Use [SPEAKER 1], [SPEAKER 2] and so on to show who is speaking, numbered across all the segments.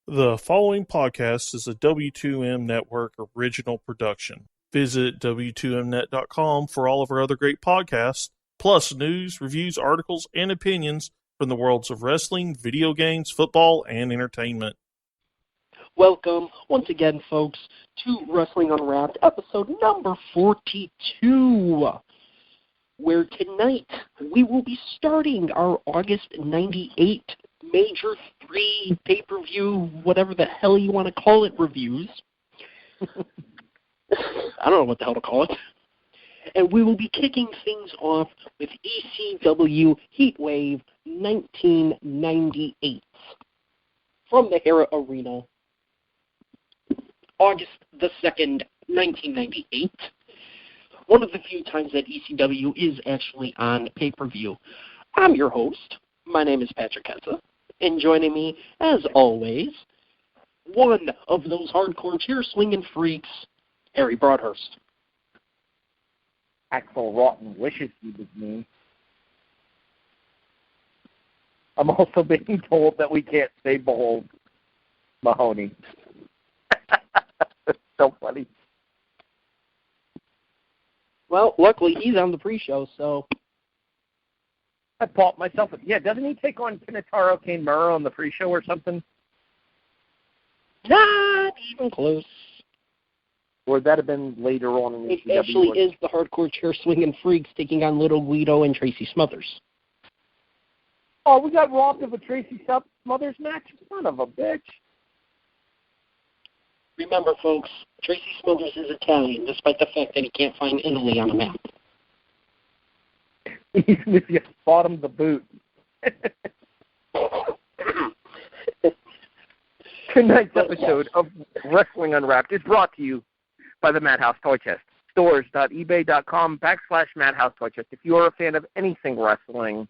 [SPEAKER 1] The following podcast is a W2M Network original production. Visit W2Mnet.com for all of our other great podcasts, plus news, reviews, articles, and opinions from the worlds of wrestling, video games, football, and entertainment.
[SPEAKER 2] Welcome, once again, folks, to Wrestling Unwrapped, episode number 42, where tonight we will be starting our August 98 Major 3 pay-per-view, whatever the hell you want to call it, reviews. I don't know what the hell to call it. And we will be kicking things off with ECW Heatwave 1998 from the Hara Arena, August the 2nd, 1998. One of the few times that ECW is actually on pay-per-view. I'm your host. My name is Patrick Ketza. And joining me, as always, one of those hardcore chair-swinging freaks, Harry Broadhurst.
[SPEAKER 3] Axel Rotten wishes he was me. I'm also being told that we can't say behold Mahoney. That's so funny.
[SPEAKER 2] Well, luckily he's on the pre-show, so...
[SPEAKER 3] I bought myself. Yeah, doesn't he take on Pinataro Kane Murrow on the pre-show or something?
[SPEAKER 2] Not even close.
[SPEAKER 3] Or would that have been later on in the
[SPEAKER 2] It actually is the hardcore chair-swinging freaks taking on Little Guido and Tracy Smothers.
[SPEAKER 3] Oh, we got robbed of a Tracy Smothers match? Son of a bitch.
[SPEAKER 2] Remember, folks, Tracy Smothers is Italian, despite the fact that he can't find Italy on a map.
[SPEAKER 3] Even if you bottom the boot. Tonight's episode of Wrestling Unwrapped is brought to you by the Madhouse Toy Chest. Stores.ebay.com/Madhouse Toy Chest. If you are a fan of anything wrestling,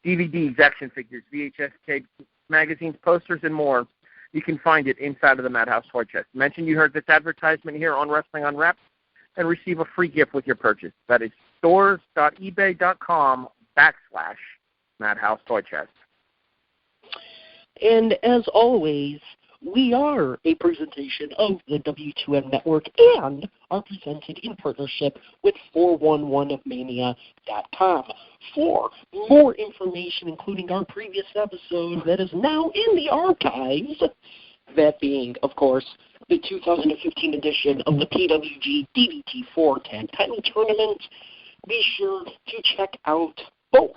[SPEAKER 3] DVDs, action figures, VHS tapes, magazines, posters, and more, you can find it inside of the Madhouse Toy Chest. Mention you heard this advertisement here on Wrestling Unwrapped and receive a free gift with your purchase. That is stores.ebay.com/Madhouse Toy Chest.
[SPEAKER 2] And as always, we are a presentation of the W2M Network and are presented in partnership with 411mania.com. For more information, including our previous episode that is now in the archives, that being, of course, the 2015 edition of the PWG DDT 410 title tournament, be sure to check out both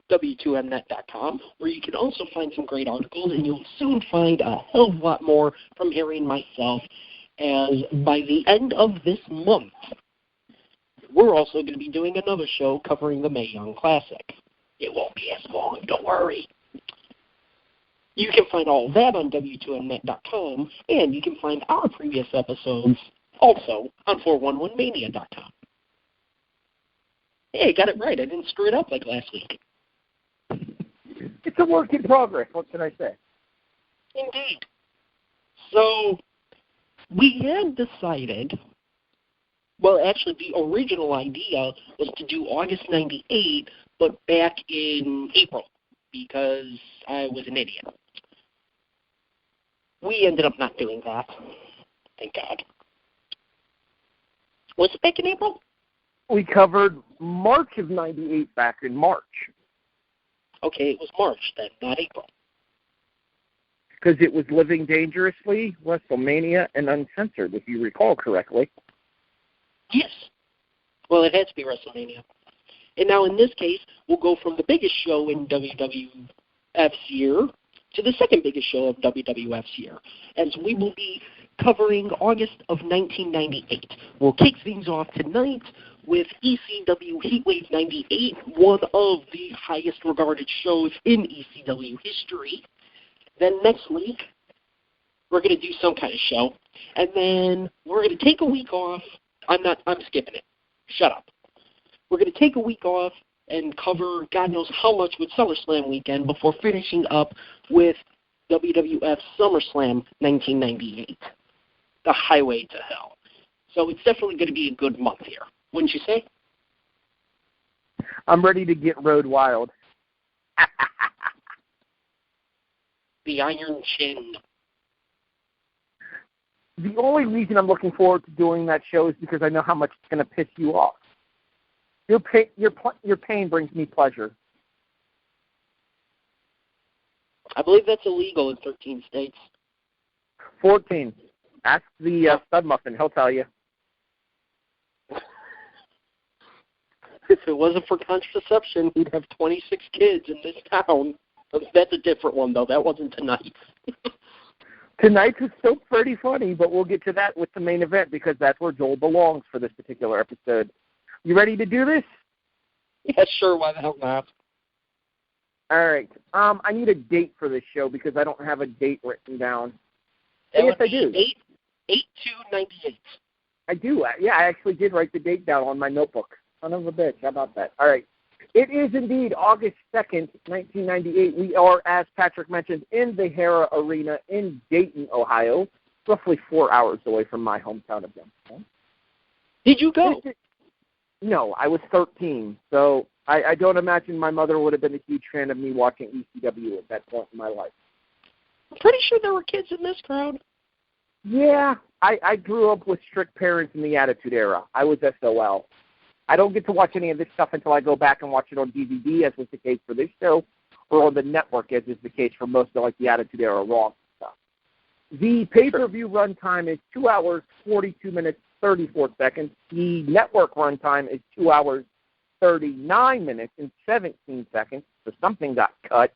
[SPEAKER 2] W2Mnet.com, where you can also find some great articles, and you'll soon find a hell of a lot more from Harry and myself, as by the end of this month, we're also going to be doing another show covering the Mae Young Classic. It won't be as long, don't worry. You can find all that on W2Mnet.com, and you can find our previous episodes also on 411mania.com. Hey, I got it right. I didn't screw it up like last week.
[SPEAKER 3] It's a work in progress. What can I say?
[SPEAKER 2] Indeed. So, we had decided, well, actually, the original idea was to do August 98, but back in April, because I was an idiot. We ended up not doing that. Thank God. Was it back in April?
[SPEAKER 3] We covered March of 98 back in March.
[SPEAKER 2] Okay, it was March then, not April.
[SPEAKER 3] Because it was Living Dangerously, WrestleMania, and Uncensored, if you recall correctly.
[SPEAKER 2] Yes. Well, it had to be WrestleMania. And now in this case, we'll go from the biggest show in WWF's year to the second biggest show of WWF's year, as we will be covering August of 1998. We'll kick things off tonight with ECW Heatwave 98, one of the highest regarded shows in ECW history. Then next week, we're going to do some kind of show, and then we're going to take a week off. I'm skipping it. Shut up. We're going to take a week off and cover God knows how much with SummerSlam weekend before finishing up with WWF SummerSlam 1998, the highway to hell. So it's definitely going to be a good month here, wouldn't you say?
[SPEAKER 3] I'm ready to get road wild.
[SPEAKER 2] the Iron Chin.
[SPEAKER 3] The only reason I'm looking forward to doing that show is because I know how much it's going to piss you off. Your pain brings me pleasure.
[SPEAKER 2] I believe that's illegal in 13 states.
[SPEAKER 3] 14. Ask the Stud Muffin. He'll tell you.
[SPEAKER 2] If it wasn't for contraception, we'd have 26 kids in this town. That's a different one, though. That wasn't tonight.
[SPEAKER 3] Tonight's is still pretty funny, but we'll get to that with the main event because that's where Joel belongs for this particular episode. You ready to do this?
[SPEAKER 2] Yeah, sure. Why the hell not?
[SPEAKER 3] All right. I need a date for this show because I don't have a date written down.
[SPEAKER 2] Yes,
[SPEAKER 3] I do.
[SPEAKER 2] 8/2/98.
[SPEAKER 3] I do. Yeah, I actually did write the date down on my notebook. Son of a bitch. How about that? All right. It is indeed August 2nd, 1998. We are, as Patrick mentioned, in the Hara Arena in Dayton, Ohio, roughly 4 hours away from my hometown of Youngstown.
[SPEAKER 2] Did you go?
[SPEAKER 3] No, I was 13, so I don't imagine my mother would have been a huge fan of me watching ECW at that point in my life.
[SPEAKER 2] I'm pretty sure there were kids in this crowd.
[SPEAKER 3] Yeah, I grew up with strict parents in the Attitude Era. I was SOL. I don't get to watch any of this stuff until I go back and watch it on DVD, as was the case for this show, or on the network, as is the case for most of the Attitude Era Raw stuff. The pay-per-view runtime is 2 hours, 42 minutes, 34 seconds. The network runtime is 2 hours, 39 minutes, and 17 seconds. So something got cut,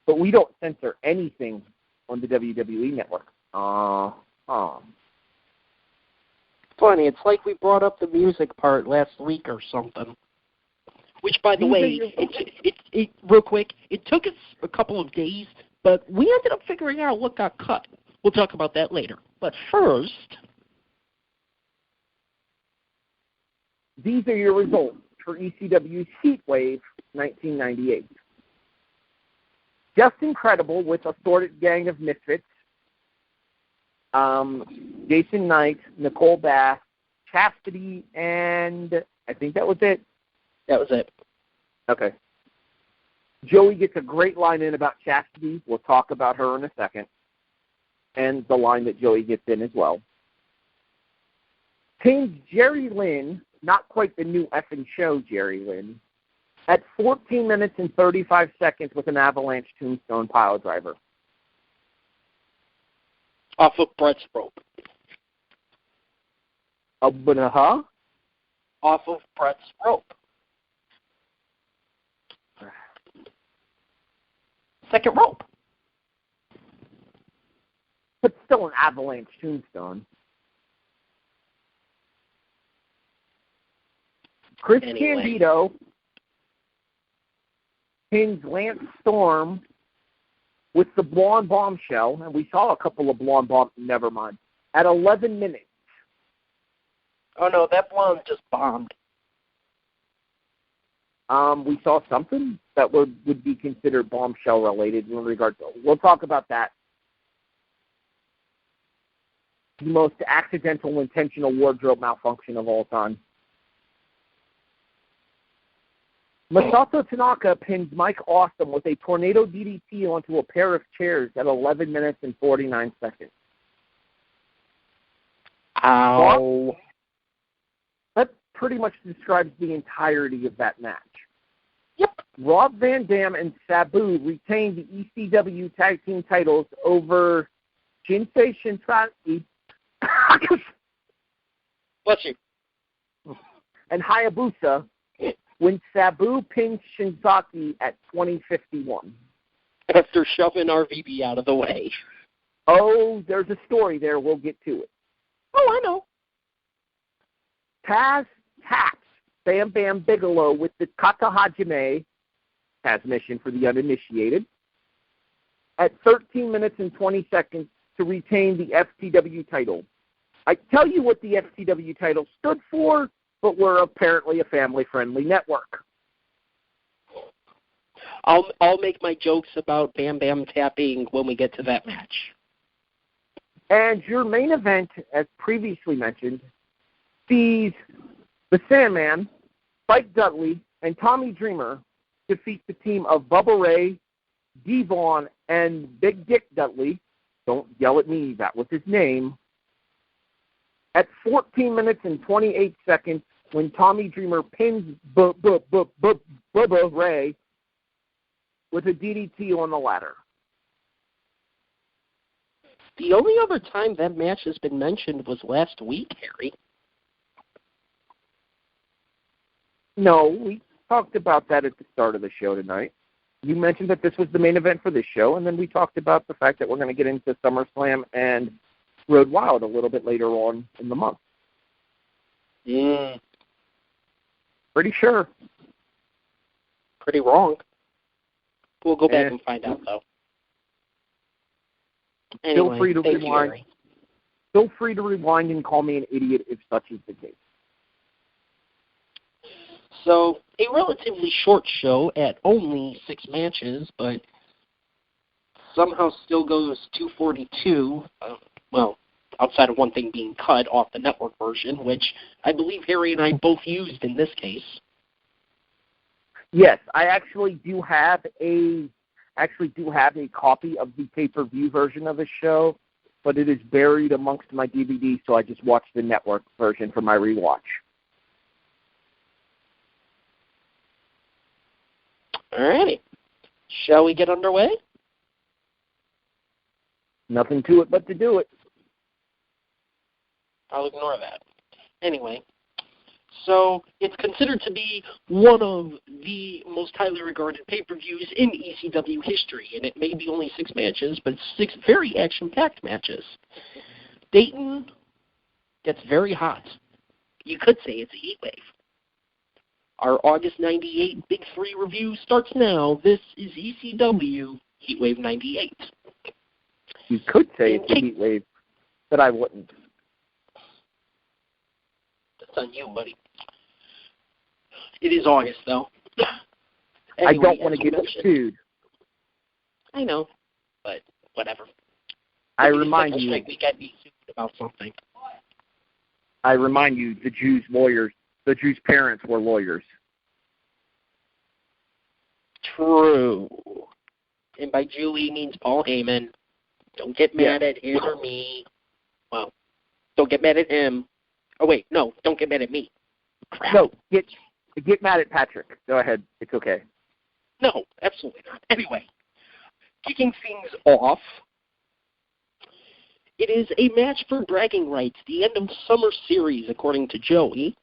[SPEAKER 3] but we don't censor anything on the WWE network.
[SPEAKER 2] Funny, it's like we brought up the music part last week or something. Which, by the way, it real quick, it took us a couple of days, but we ended up figuring out what got cut. We'll talk about that later. But first,
[SPEAKER 3] these are your results for ECW's Heatwave 1998. Just Incredible with Assorted Gang of Misfits. Jason Knight, Nicole Bass, Chastity, and I think that was it.
[SPEAKER 2] That was it.
[SPEAKER 3] Okay. Joey gets a great line in about Chastity. We'll talk about her in a second. And the line that Joey gets in as well. Pins Jerry Lynn, not quite the new effing show Jerry Lynn, at 14 minutes and 35 seconds with an avalanche tombstone pile driver.
[SPEAKER 2] Off of Brett's rope.
[SPEAKER 3] Off
[SPEAKER 2] of Brett's rope. Second rope.
[SPEAKER 3] But still an avalanche tombstone. Chris Candido pins Lance Storm with the Blonde Bombshell, and we saw a couple of Blonde Bomb, never mind, at 11 minutes.
[SPEAKER 2] Oh, no, that Blonde just bombed.
[SPEAKER 3] We saw something that would be considered bombshell-related in regard to, we'll talk about that. The most accidental, intentional wardrobe malfunction of all time. Masato Tanaka pins Mike Awesome with a tornado DDT onto a pair of chairs at 11 minutes and 49 seconds.
[SPEAKER 2] Ow.
[SPEAKER 3] That pretty much describes the entirety of that match.
[SPEAKER 2] Yep.
[SPEAKER 3] Rob Van Dam and Sabu retained the ECW Tag Team titles over Jinsei Shinzaki
[SPEAKER 2] Bless you.
[SPEAKER 3] and Hayabusa when Sabu pinned Shinzaki at 20:51.
[SPEAKER 2] After shoving RVD out of the way.
[SPEAKER 3] Oh, there's a story there. We'll get to it.
[SPEAKER 2] Oh, I know.
[SPEAKER 3] Taz taps Bam Bam Bigelow with the Kata Hajime, Taz mission for the uninitiated, at 13 minutes and 20 seconds to retain the FTW title. I tell you what the FTW title stood for, but we're apparently a family-friendly network.
[SPEAKER 2] I'll make my jokes about Bam Bam tapping when we get to that match.
[SPEAKER 3] And your main event, as previously mentioned, sees the Sandman, Spike Dudley, and Tommy Dreamer defeat the team of Buh Buh Ray, Devon and Big Dick Dudley, don't yell at me, that was his name, at 14 minutes and 28 seconds when Tommy Dreamer pins Buh Buh Ray with a DDT on the ladder.
[SPEAKER 2] The only other time that match has been mentioned was last week, Harry.
[SPEAKER 3] No, we talked about that at the start of the show tonight. You mentioned that this was the main event for this show, and then we talked about the fact that we're going to get into SummerSlam and Road Wild a little bit later on in the month.
[SPEAKER 2] Yeah.
[SPEAKER 3] Pretty sure.
[SPEAKER 2] Pretty wrong. We'll go back and find out, though. Anyway,
[SPEAKER 3] feel free to rewind. Feel free to rewind and call me an idiot if such is the case.
[SPEAKER 2] So, a relatively short show at only 6 matches, but somehow still goes 242. Well, outside of one thing being cut off the network version, which I believe Harry and I both used in this case.
[SPEAKER 3] Yes, I actually do have a copy of the pay-per-view version of the show, but it is buried amongst my DVDs, so I just watched the network version for my rewatch.
[SPEAKER 2] Alrighty. Shall we get underway?
[SPEAKER 3] Nothing to it but to do it.
[SPEAKER 2] I'll ignore that. Anyway, so it's considered to be one of the most highly regarded pay-per-views in ECW history, and it may be only 6 matches, but 6 very action-packed matches. Dayton gets very hot. You could say it's a heat wave. Our August 98 Big 3 review starts now. This is ECW Heatwave 98.
[SPEAKER 3] You could say it's a heat wave, but I wouldn't.
[SPEAKER 2] That's on you, buddy. It is August, though. Anyway,
[SPEAKER 3] I don't want to get sued.
[SPEAKER 2] I know, but whatever.
[SPEAKER 3] I remind you.
[SPEAKER 2] We got me sued about something.
[SPEAKER 3] I remind you, the Jews' parents were lawyers.
[SPEAKER 2] True. And by Jew, he means Paul Heyman. Don't get mad at him or me. Well, don't get mad at him. Oh, wait, no, don't get mad at me. Crap.
[SPEAKER 3] No, get mad at Patrick. Go ahead. It's okay.
[SPEAKER 2] No, absolutely not. Anyway, kicking things off, it is a match for bragging rights, the end of Summer Series, according to Joey,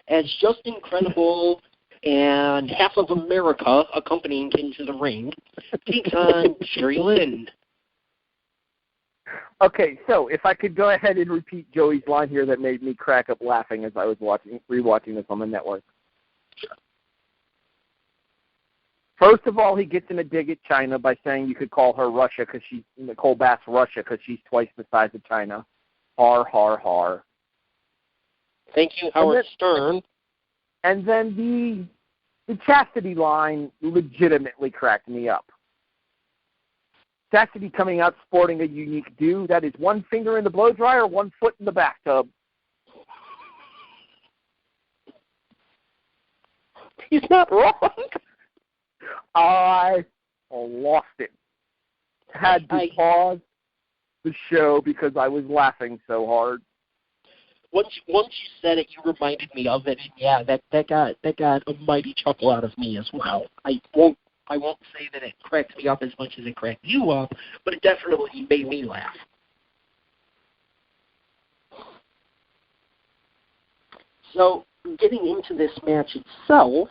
[SPEAKER 2] as Just Incredible and half of America accompanying him to the ring takes on Jerry Lynn.
[SPEAKER 3] Okay, so if I could go ahead and repeat Joey's line here that made me crack up laughing as I was rewatching this on the network.
[SPEAKER 2] Sure.
[SPEAKER 3] First of all, he gets in a dig at China by saying you could call her Russia because she's Nicole Bass Russia because she's twice the size of China. Har, har, har.
[SPEAKER 2] Thank you, Howard Stern.
[SPEAKER 3] And then the Chastity line legitimately cracked me up. Chastity coming out sporting a unique do. That is one finger in the blow dryer, one foot in the bathtub.
[SPEAKER 2] He's not wrong.
[SPEAKER 3] I lost it. Had to pause the show because I was laughing so hard.
[SPEAKER 2] Once you said it, you reminded me of it, and yeah, that got a mighty chuckle out of me as well. I won't say that it cracked me up as much as it cracked you up, but it definitely made me laugh. So, getting into this match itself,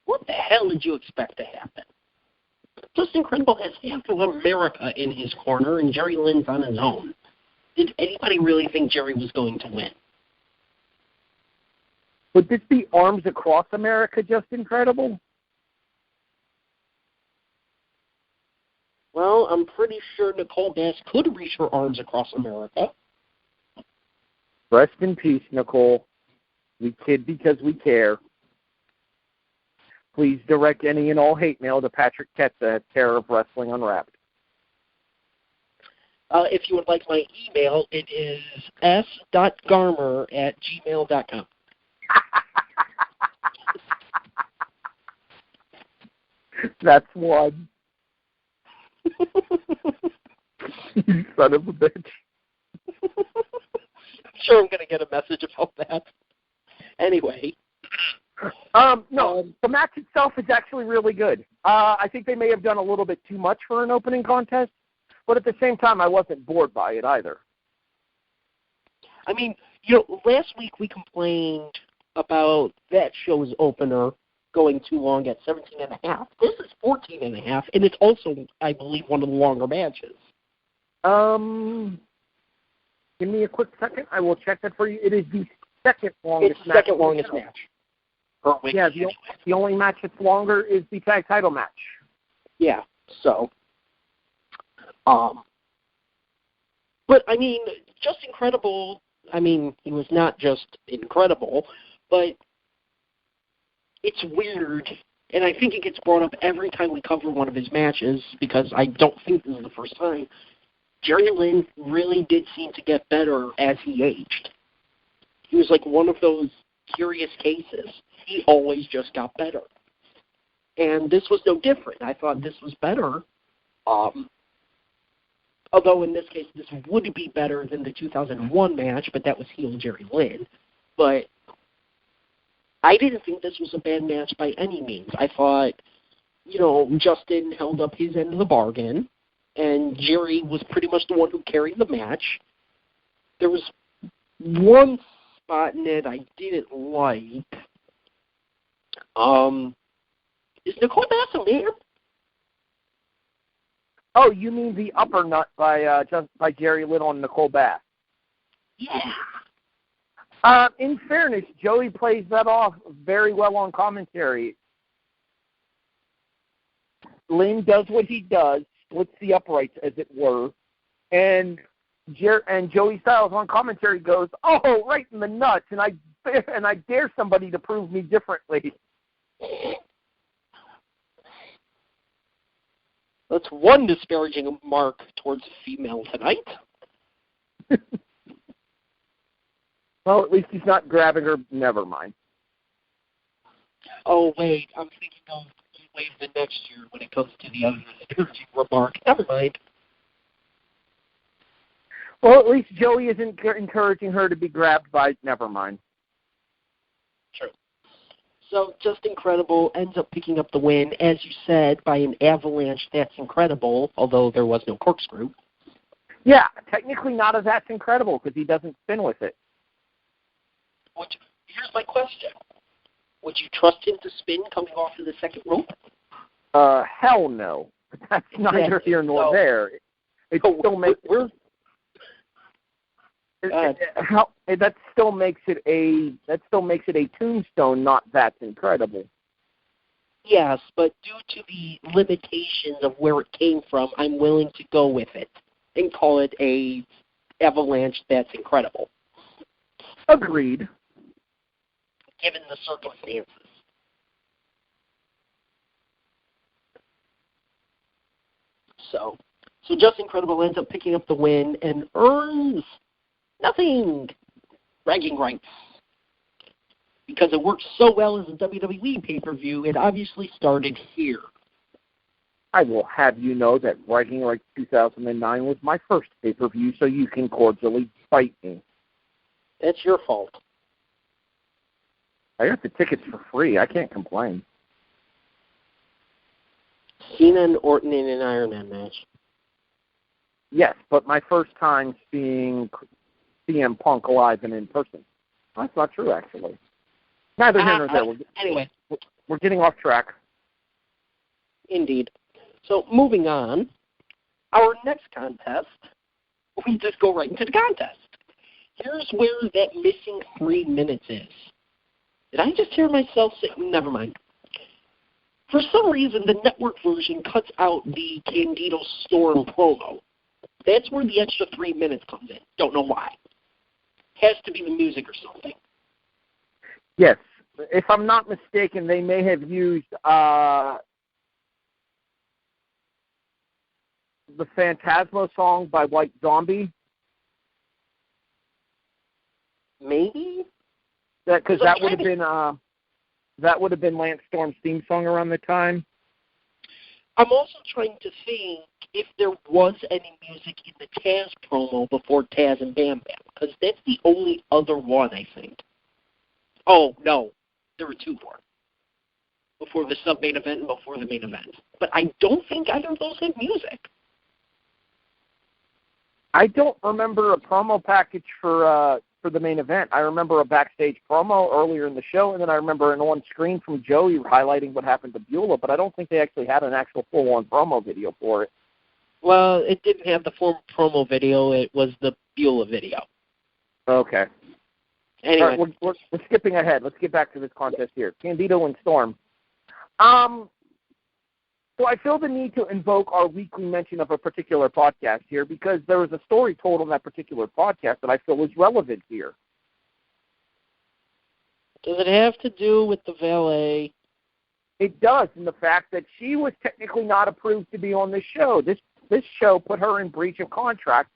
[SPEAKER 2] what the hell did you expect to happen? Just Incredible has half of America in his corner, and Jerry Lynn's on his own. Did anybody really think Jerry was going to win?
[SPEAKER 3] Would this be Arms Across America, Just Incredible?
[SPEAKER 2] Well, I'm pretty sure Nicole Bass could reach her arms across America.
[SPEAKER 3] Rest in peace, Nicole. We kid because we care. Please direct any and all hate mail to Patrick Ketza at Terror of Wrestling Unwrapped.
[SPEAKER 2] If you would like my email, it is s.garmer@gmail.com.
[SPEAKER 3] That's one. You son of a bitch.
[SPEAKER 2] I'm sure I'm going to get a message about that. Anyway.
[SPEAKER 3] No, the match itself is actually really good. I think they may have done a little bit too much for an opening contest, but at the same time, I wasn't bored by it either.
[SPEAKER 2] I mean, last week we complained about that show's opener going too long at 17.5. This is 14.5, and it's also, I believe, one of the longer matches.
[SPEAKER 3] Give me a quick second. I will check that for you. It is the second longest match.
[SPEAKER 2] It's the second longest match.
[SPEAKER 3] Yeah, the only match that's longer is the tag title match.
[SPEAKER 2] Yeah, so. But, I mean, just incredible. I mean, he was not just incredible, but it's weird, and I think it gets brought up every time we cover one of his matches, because I don't think this is the first time. Jerry Lynn really did seem to get better as he aged. He was like one of those curious cases. He always just got better. And this was no different. I thought this was better. Although in this case, this would be better than the 2001 match, but that was heel Jerry Lynn. But I didn't think this was a bad match by any means. I thought, Justin held up his end of the bargain, and Jerry was pretty much the one who carried the match. There was one spot in it I didn't like. Is Nicole Bass a man?
[SPEAKER 3] Oh, you mean the upper nut by Jerry Lynn on Nicole Bass?
[SPEAKER 2] Yeah.
[SPEAKER 3] In fairness, Joey plays that off very well on commentary. Lynn does what he does, splits the uprights, as it were, and Joey Styles on commentary goes, "Oh, right in the nuts," and I dare somebody to prove me differently.
[SPEAKER 2] That's one disparaging mark towards a female tonight.
[SPEAKER 3] Well, at least he's not grabbing her. Never mind.
[SPEAKER 2] Oh, wait. I'm thinking of Heatwave the next year when it comes to the other disparaging remark. Never mind.
[SPEAKER 3] Well, at least Joey isn't encouraging her to be grabbed by. Never mind.
[SPEAKER 2] True. So, just incredible. Ends up picking up the win, as you said, by an avalanche. That's incredible, although there was no corkscrew.
[SPEAKER 3] Yeah, technically not as that's incredible because he doesn't spin with it.
[SPEAKER 2] Here's my question. Would you trust him to spin coming off of the second rope?
[SPEAKER 3] Hell no. That's neither here nor there. It still makes that still makes it a tombstone, not that's incredible.
[SPEAKER 2] Yes, but due to the limitations of where it came from, I'm willing to go with it and call it a avalanche that's incredible.
[SPEAKER 3] Agreed.
[SPEAKER 2] Given the circumstances. So just incredible ends up picking up the win and earns nothing. Bragging rights. Because it worked so well as a WWE pay-per-view, it obviously started here.
[SPEAKER 3] I will have you know that Bragging Rights 2009 was my first pay-per-view, so you can cordially fight me.
[SPEAKER 2] That's your fault.
[SPEAKER 3] I got the tickets for free. I can't complain.
[SPEAKER 2] Cena and Orton in an Iron Man match.
[SPEAKER 3] Yes, but my first time seeing CM Punk live and in person. That's not true, actually. Neither here nor there.
[SPEAKER 2] Anyway.
[SPEAKER 3] We're getting off track.
[SPEAKER 2] Indeed. So, moving on. Our next contest, we just go right into the contest. Here's where that missing 3 minutes is. Did I just hear myself say, never mind. For some reason, the network version cuts out the Candido Storm promo. That's where the extra 3 minutes comes in. Don't know why. Has to be the music or something.
[SPEAKER 3] Yes. If I'm not mistaken, they may have used the Phantasmo song by White Zombie.
[SPEAKER 2] Maybe?
[SPEAKER 3] Because that would have been Lance Storm's theme song around the time.
[SPEAKER 2] I'm also trying to think if there was any music in the Taz promo before Taz and Bam Bam, because that's the only other one, I think. Oh, no. There were two more. Before the sub-main event and before the main event. But I don't think either of those had music.
[SPEAKER 3] I don't remember a promo package for the main event. I remember a backstage promo earlier in the show, and then I remember an on-screen from Joey highlighting what happened to Beulah, but I don't think they actually had an actual full-on promo video for it.
[SPEAKER 2] Well, it didn't have the full promo video. It was the Beulah video.
[SPEAKER 3] Okay.
[SPEAKER 2] Anyway.
[SPEAKER 3] All right, we're skipping ahead. Let's get back to this contest here. Candido and Storm. So I feel the need to invoke our weekly mention of a particular podcast here because there was a story told on that particular podcast that I feel was relevant here.
[SPEAKER 2] Does it have to do with the valet?
[SPEAKER 3] It does, in the fact that she was technically not approved to be on this show. This show put her in breach of contract,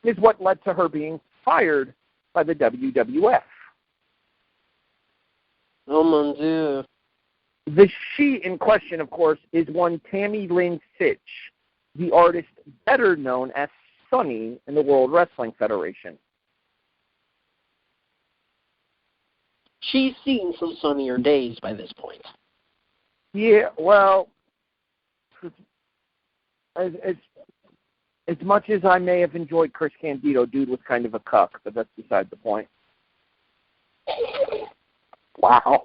[SPEAKER 3] is what led to her being fired by the WWF.
[SPEAKER 2] Oh, mon Dieu.
[SPEAKER 3] The she in question, of course, is one Tammy Lynn Sitch, the artist better known as Sunny in the World Wrestling Federation.
[SPEAKER 2] She's seen some sunnier days by this point.
[SPEAKER 3] Yeah, well, as much as I may have enjoyed Chris Candido, dude was kind of a cuck, but that's beside the point. Wow.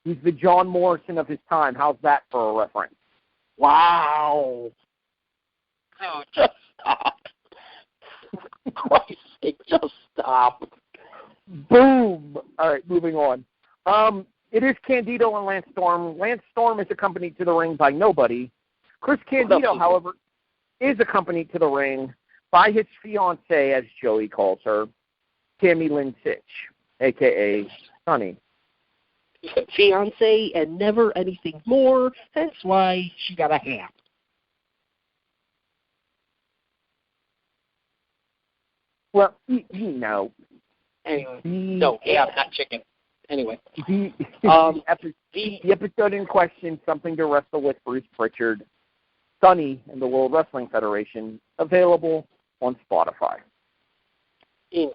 [SPEAKER 3] He's the John Morrison of his time. How's that for a reference? Wow.
[SPEAKER 2] Dude, just stop. For Christ's sake, just stop.
[SPEAKER 3] Boom. All right, moving on. It is Candido and Lance Storm. Lance Storm is accompanied to the ring by nobody. Chris Candido, however, is accompanied to the ring by his fiancée, as Joey calls her, Tammy Lynn Sitch, a.k.a. Sunny.
[SPEAKER 2] Fiancé and never anything more. That's why she got a ham.
[SPEAKER 3] Well, you know.
[SPEAKER 2] Anyway, no, ham, not chicken. Anyway.
[SPEAKER 3] The episode in question, Something to Wrestle with Bruce Pritchard, Sunny in the World Wrestling Federation, available on Spotify.
[SPEAKER 2] Indeed.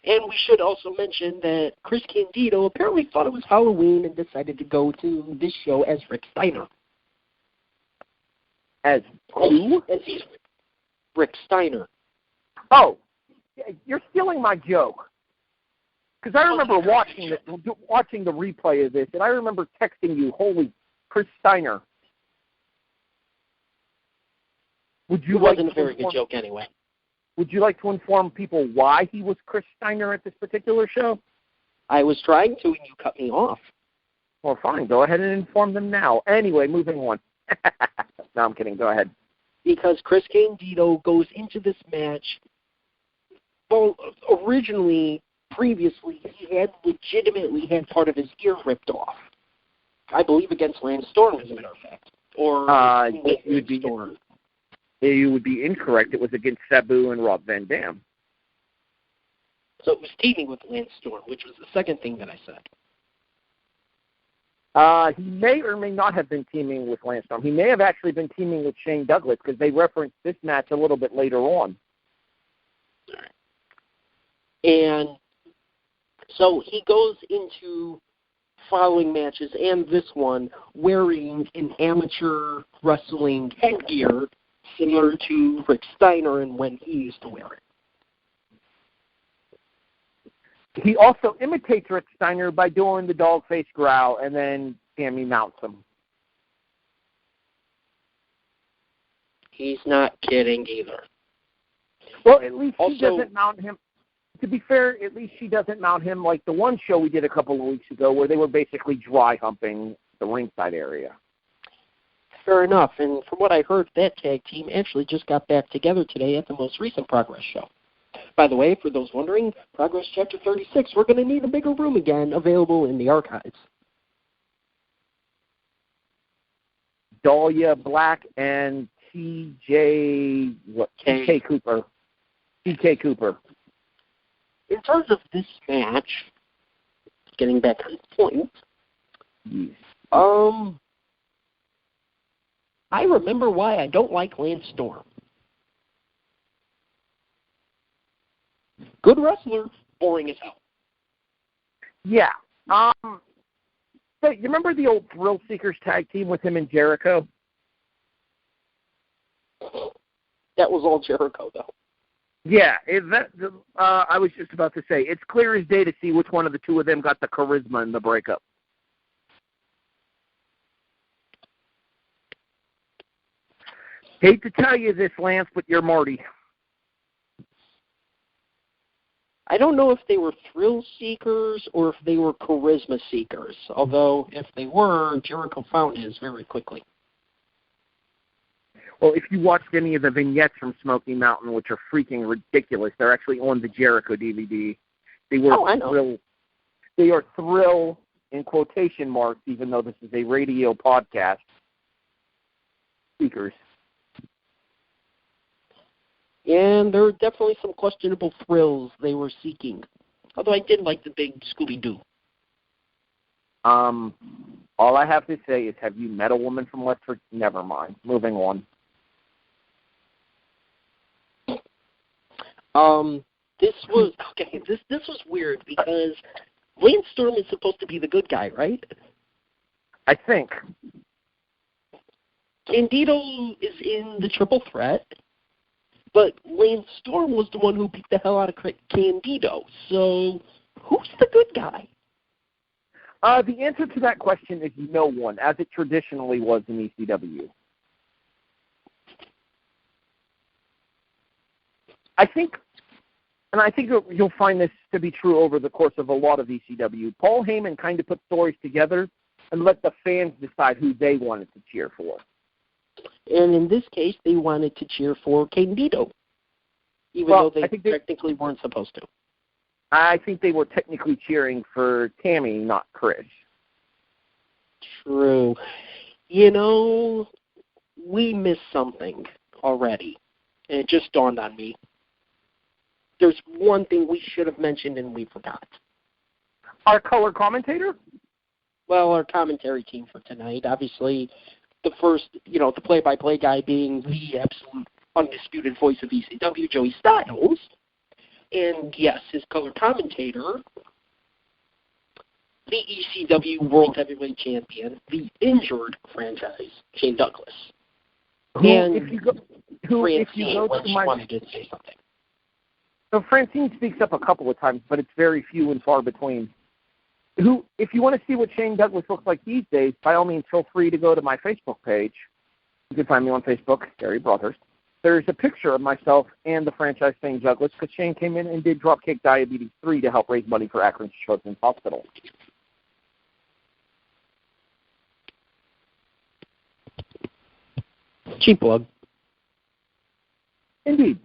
[SPEAKER 2] And we should also mention that Chris Candido apparently thought it was Halloween and decided to go to this show as Rick Steiner.
[SPEAKER 3] As who?
[SPEAKER 2] As he's Rick Steiner.
[SPEAKER 3] Oh, you're stealing my joke. Because I remember watching the replay of this, and I remember texting you, holy Chris Steiner. Would you
[SPEAKER 2] it
[SPEAKER 3] like
[SPEAKER 2] wasn't a very good joke anyway.
[SPEAKER 3] Would you like to inform people why he was Chris Steiner at this particular show?
[SPEAKER 2] I was trying to, and you cut me off.
[SPEAKER 3] Well, fine. Go ahead and inform them now. Anyway, moving on. No, I'm kidding. Go ahead.
[SPEAKER 2] Because Chris Candido goes into this match. Well, previously, he had legitimately had part of his ear ripped off. I believe against Lance Storm, as a matter of fact. Or Storm.
[SPEAKER 3] You would be incorrect. It was against Sabu and Rob Van Dam.
[SPEAKER 2] So it was teaming with Lance Storm, which was the second thing that I said.
[SPEAKER 3] He may or may not have been teaming with Lance Storm. He may have actually been teaming with Shane Douglas because they referenced this match a little bit later on.
[SPEAKER 2] All right. And so he goes into following matches and this one wearing an amateur wrestling headgear similar to Rick Steiner and when he used to wear it.
[SPEAKER 3] He also imitates Rick Steiner by doing the dog face growl, and then Tammy mounts him.
[SPEAKER 2] He's not kidding either.
[SPEAKER 3] Well, at least she doesn't mount him. To be fair, at least she doesn't mount him like the one show we did a couple of weeks ago where they were basically dry humping the ringside area.
[SPEAKER 2] Fair enough. And from what I heard, that tag team actually just got back together today at the most recent Progress show. By the way, for those wondering, Progress Chapter 36, we're going to need a bigger room again, available in the archives.
[SPEAKER 3] Dahlia Black and T.K. Cooper. T.K. Cooper.
[SPEAKER 2] In terms of this match, getting back on point,
[SPEAKER 3] yes.
[SPEAKER 2] I remember why I don't like Lance Storm. Good wrestler, boring as hell.
[SPEAKER 3] Yeah. So you remember the old Thrill Seekers tag team with him and Jericho?
[SPEAKER 2] That was all Jericho, though.
[SPEAKER 3] Yeah, I was just about to say, it's clear as day to see which one of the two of them got the charisma in the breakup. Hate to tell you this, Lance, but you're Marty.
[SPEAKER 2] I don't know if they were thrill seekers or if they were charisma seekers, although if they were, Jericho found his very quickly.
[SPEAKER 3] Well, if you watched any of the vignettes from Smoky Mountain, which are freaking ridiculous, they're actually on the Jericho DVD. They were They are thrill in quotation marks, even though this is a radio podcast. Speakers.
[SPEAKER 2] And there were definitely some questionable thrills they were seeking. Although I did like the big Scooby-Doo.
[SPEAKER 3] All I have to say is, have you met a woman from West Virginia? Never mind. Moving on.
[SPEAKER 2] This was weird because Lance Storm is supposed to be the good guy, right?
[SPEAKER 3] I think.
[SPEAKER 2] Candido is in the triple threat, but Lance Storm was the one who beat the hell out of Candido. So who's the good guy?
[SPEAKER 3] The answer to that question is no one, as it traditionally was in ECW. I think you'll find this to be true over the course of a lot of ECW. Paul Heyman kind of put stories together and let the fans decide who they wanted to cheer for.
[SPEAKER 2] And in this case, they wanted to cheer for Candido, even though they technically weren't supposed to.
[SPEAKER 3] I think they were technically cheering for Tammy, not Chris.
[SPEAKER 2] True. You know, we missed something already, and it just dawned on me. There's one thing we should have mentioned and we forgot.
[SPEAKER 3] Our color commentator?
[SPEAKER 2] Well, our commentary team for tonight. Obviously, the first, the play-by-play guy being the absolute undisputed voice of ECW, Joey Styles. And, yes, his color commentator, the ECW World Heavyweight Champion, the injured franchise, Shane Douglas.
[SPEAKER 3] If you go to my...
[SPEAKER 2] wanted to say something.
[SPEAKER 3] So Francine speaks up a couple of times, but it's very few and far between. If you want to see what Shane Douglas looks like these days, by all means, feel free to go to my Facebook page. You can find me on Facebook, Gary Brothers. There's a picture of myself and the franchise Shane Douglas because Shane came in and did Dropkick Diabetes 3 to help raise money for Akron Children's Hospital.
[SPEAKER 2] Cheap plug.
[SPEAKER 3] Indeed.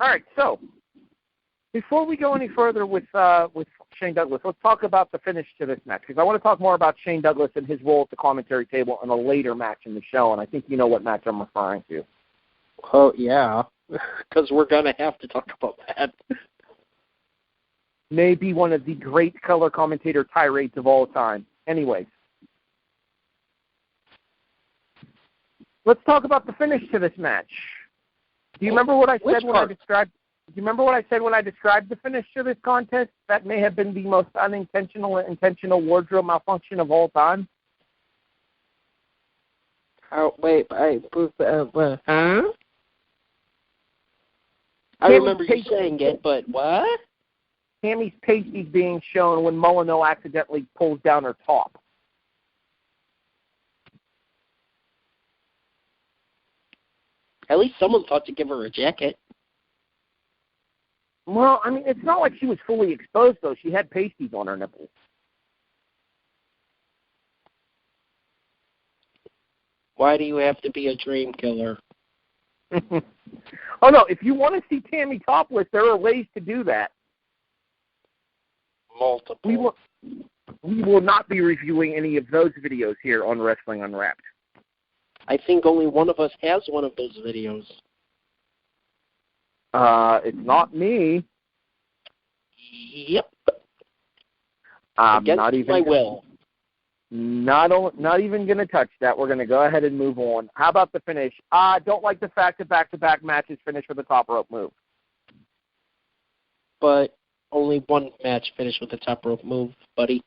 [SPEAKER 3] All right, so before we go any further with Shane Douglas, let's talk about the finish to this match, because I want to talk more about Shane Douglas and his role at the commentary table in a later match in the show, and I think you know what match I'm referring to.
[SPEAKER 2] Oh, yeah, because we're going to have to talk about that.
[SPEAKER 3] Maybe one of the great color commentator tirades of all time. Anyways, let's talk about the finish to this match. Do you remember what I said when I described? Do you remember what I said when I described the finish to this contest? That may have been the most unintentional and intentional wardrobe malfunction of all time.
[SPEAKER 2] Oh wait, huh? I remember you saying it, but what?
[SPEAKER 3] Tammy's pasties being shown when Molyneux accidentally pulls down her top.
[SPEAKER 2] At least someone thought to give her a jacket.
[SPEAKER 3] Well, I mean, it's not like she was fully exposed, though. She had pasties on her nipples.
[SPEAKER 2] Why do you have to be a dream killer?
[SPEAKER 3] Oh, no, if you want to see Tammy topless, there are ways to do that.
[SPEAKER 2] Multiple.
[SPEAKER 3] We will not be reviewing any of those videos here on Wrestling Unwrapped.
[SPEAKER 2] I think only one of us has one of those videos.
[SPEAKER 3] It's not me.
[SPEAKER 2] Yep.
[SPEAKER 3] I'm
[SPEAKER 2] Against
[SPEAKER 3] not even
[SPEAKER 2] my will.
[SPEAKER 3] Not even going to touch that. We're going to go ahead and move on. How about the finish? I don't like the fact that back-to-back matches finish with a top rope move.
[SPEAKER 2] But only one match finished with a top rope move, buddy.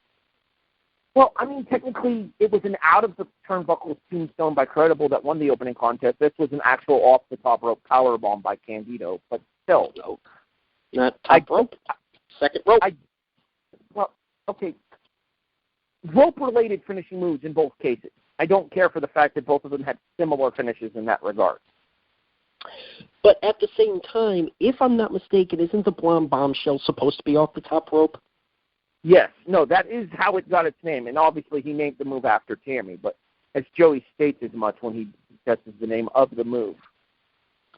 [SPEAKER 3] Well, I mean, technically, it was an out-of-the-turnbuckle tombstone by Credible that won the opening contest. This was an actual off-the-top rope powerbomb by Candido, but still.
[SPEAKER 2] No. Not top rope. Second rope.
[SPEAKER 3] Well, okay. Rope-related finishing moves in both cases. I don't care for the fact that both of them had similar finishes in that regard.
[SPEAKER 2] But at the same time, if I'm not mistaken, isn't the blonde bombshell supposed to be off the top rope?
[SPEAKER 3] Yes. No, that is how it got its name. And obviously he named the move after Tammy, but as Joey states as much when he discusses the name of the move.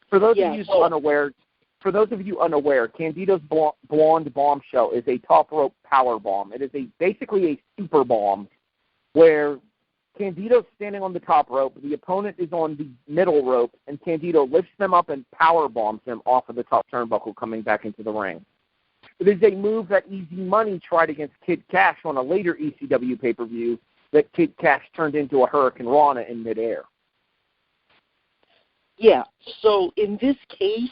[SPEAKER 3] For those of you unaware, Candido's blonde bombshell is a top rope power bomb. It is basically a super bomb where Candido's standing on the top rope, the opponent is on the middle rope, and Candido lifts them up and power bombs them off of the top turnbuckle coming back into the ring. It is a move that Easy Money tried against Kid Cash on a later ECW pay-per-view that Kid Cash turned into a Hurricane Rana in midair.
[SPEAKER 2] Yeah, so in this case,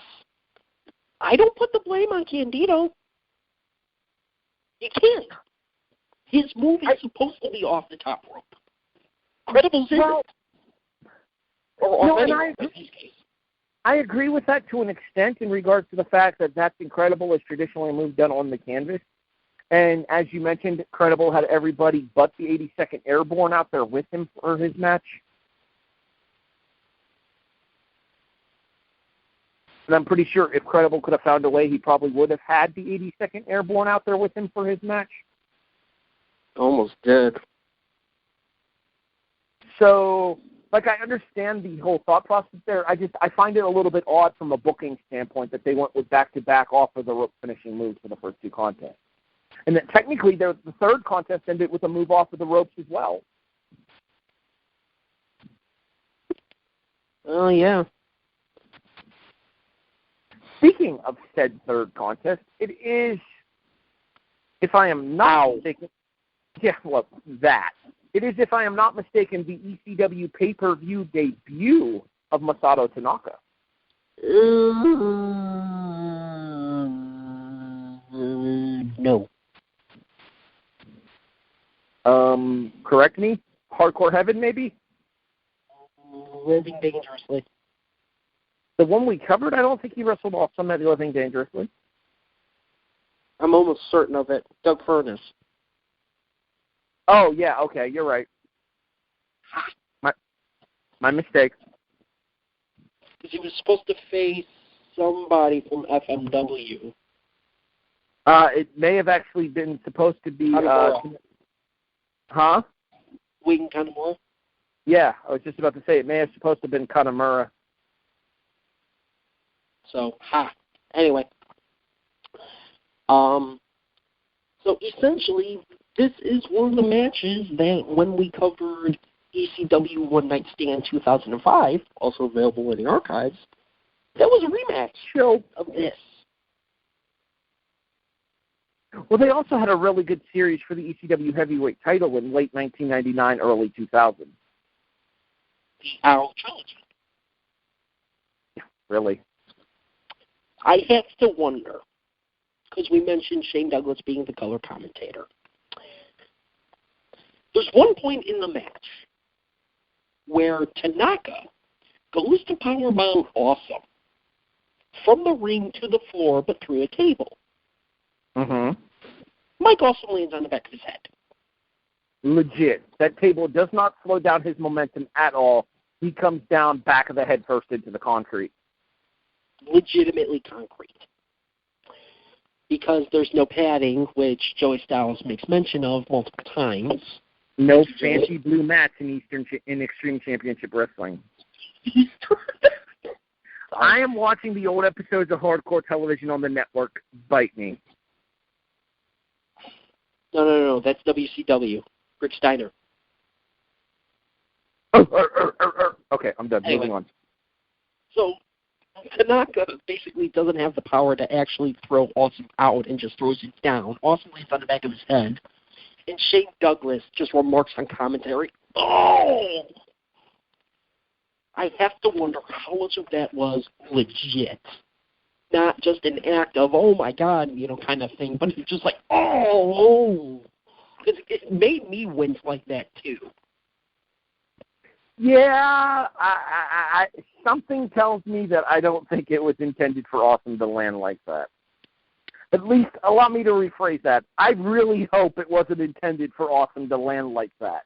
[SPEAKER 2] I don't put the blame on Candido. You can't. His move is supposed to be off the top rope. Credible's in it.
[SPEAKER 3] I agree with that to an extent in regards to the fact that that's Incredible is traditionally a move done on the canvas. And as you mentioned, Credible had everybody but the 82nd Airborne out there with him for his match. And I'm pretty sure if Credible could have found a way, he probably would have had the 82nd Airborne out there with him for his match.
[SPEAKER 2] Almost did.
[SPEAKER 3] So, I understand the whole thought process there. I find it a little bit odd from a booking standpoint that they went with back-to-back off of the rope finishing moves for the first two contests. And that technically the third contest ended with a move off of the ropes as well.
[SPEAKER 2] Oh, yeah.
[SPEAKER 3] Speaking of said third contest, it is, if I am not mistaken, it is, if I am not mistaken, the ECW pay-per-view debut of Masato Tanaka.
[SPEAKER 2] No.
[SPEAKER 3] Correct me? Hardcore Heaven, maybe?
[SPEAKER 2] Living Dangerously.
[SPEAKER 3] The one we covered, I don't think he wrestled off some at Living Dangerously.
[SPEAKER 2] I'm almost certain of it. Doug Furness.
[SPEAKER 3] Oh, yeah, okay, you're right. My mistake.
[SPEAKER 2] Because he was supposed to face somebody from FMW.
[SPEAKER 3] It may have actually been supposed to be...
[SPEAKER 2] Wing Kanamura?
[SPEAKER 3] Yeah, I was just about to say, it may have supposed to have been Kanamura.
[SPEAKER 2] So, Anyway. So, essentially, this is one of the matches that when we covered ECW One Night Stand 2005, also available in the archives, that was a rematch show of this.
[SPEAKER 3] Well, they also had a really good series for the ECW Heavyweight title in late 1999, early 2000.
[SPEAKER 2] The Arrow Trilogy.
[SPEAKER 3] Yeah, really.
[SPEAKER 2] I have to wonder, because we mentioned Shane Douglas being the color commentator. There's one point in the match where Tanaka goes to powerbomb Awesome from the ring to the floor, but through a table.
[SPEAKER 3] Mm-hmm.
[SPEAKER 2] Mike Awesome lands on the back of his head.
[SPEAKER 3] Legit. That table does not slow down his momentum at all. He comes down back of the head first into the concrete.
[SPEAKER 2] Legitimately concrete. Because there's no padding, which Joey Styles makes mention of multiple times.
[SPEAKER 3] No fancy blue mats in Extreme Championship Wrestling. I am watching the old episodes of Hardcore Television on the network. Bite me.
[SPEAKER 2] No. That's WCW. Rick Steiner.
[SPEAKER 3] Okay, I'm done.
[SPEAKER 2] Anyway.
[SPEAKER 3] Moving on.
[SPEAKER 2] So, Tanaka basically doesn't have the power to actually throw Awesome out and just throws it down. Awesome lands on the back of his head. And Shane Douglas just remarks on commentary, "Oh!" I have to wonder how much of that was legit. Not just an act of, oh my God, kind of thing, but it's just like, oh! Because it made me wince like that too.
[SPEAKER 3] Yeah, I something tells me that I don't think it was intended for Awesome to land like that. At least, allow me to rephrase that. I really hope it wasn't intended for Awesome to land like that.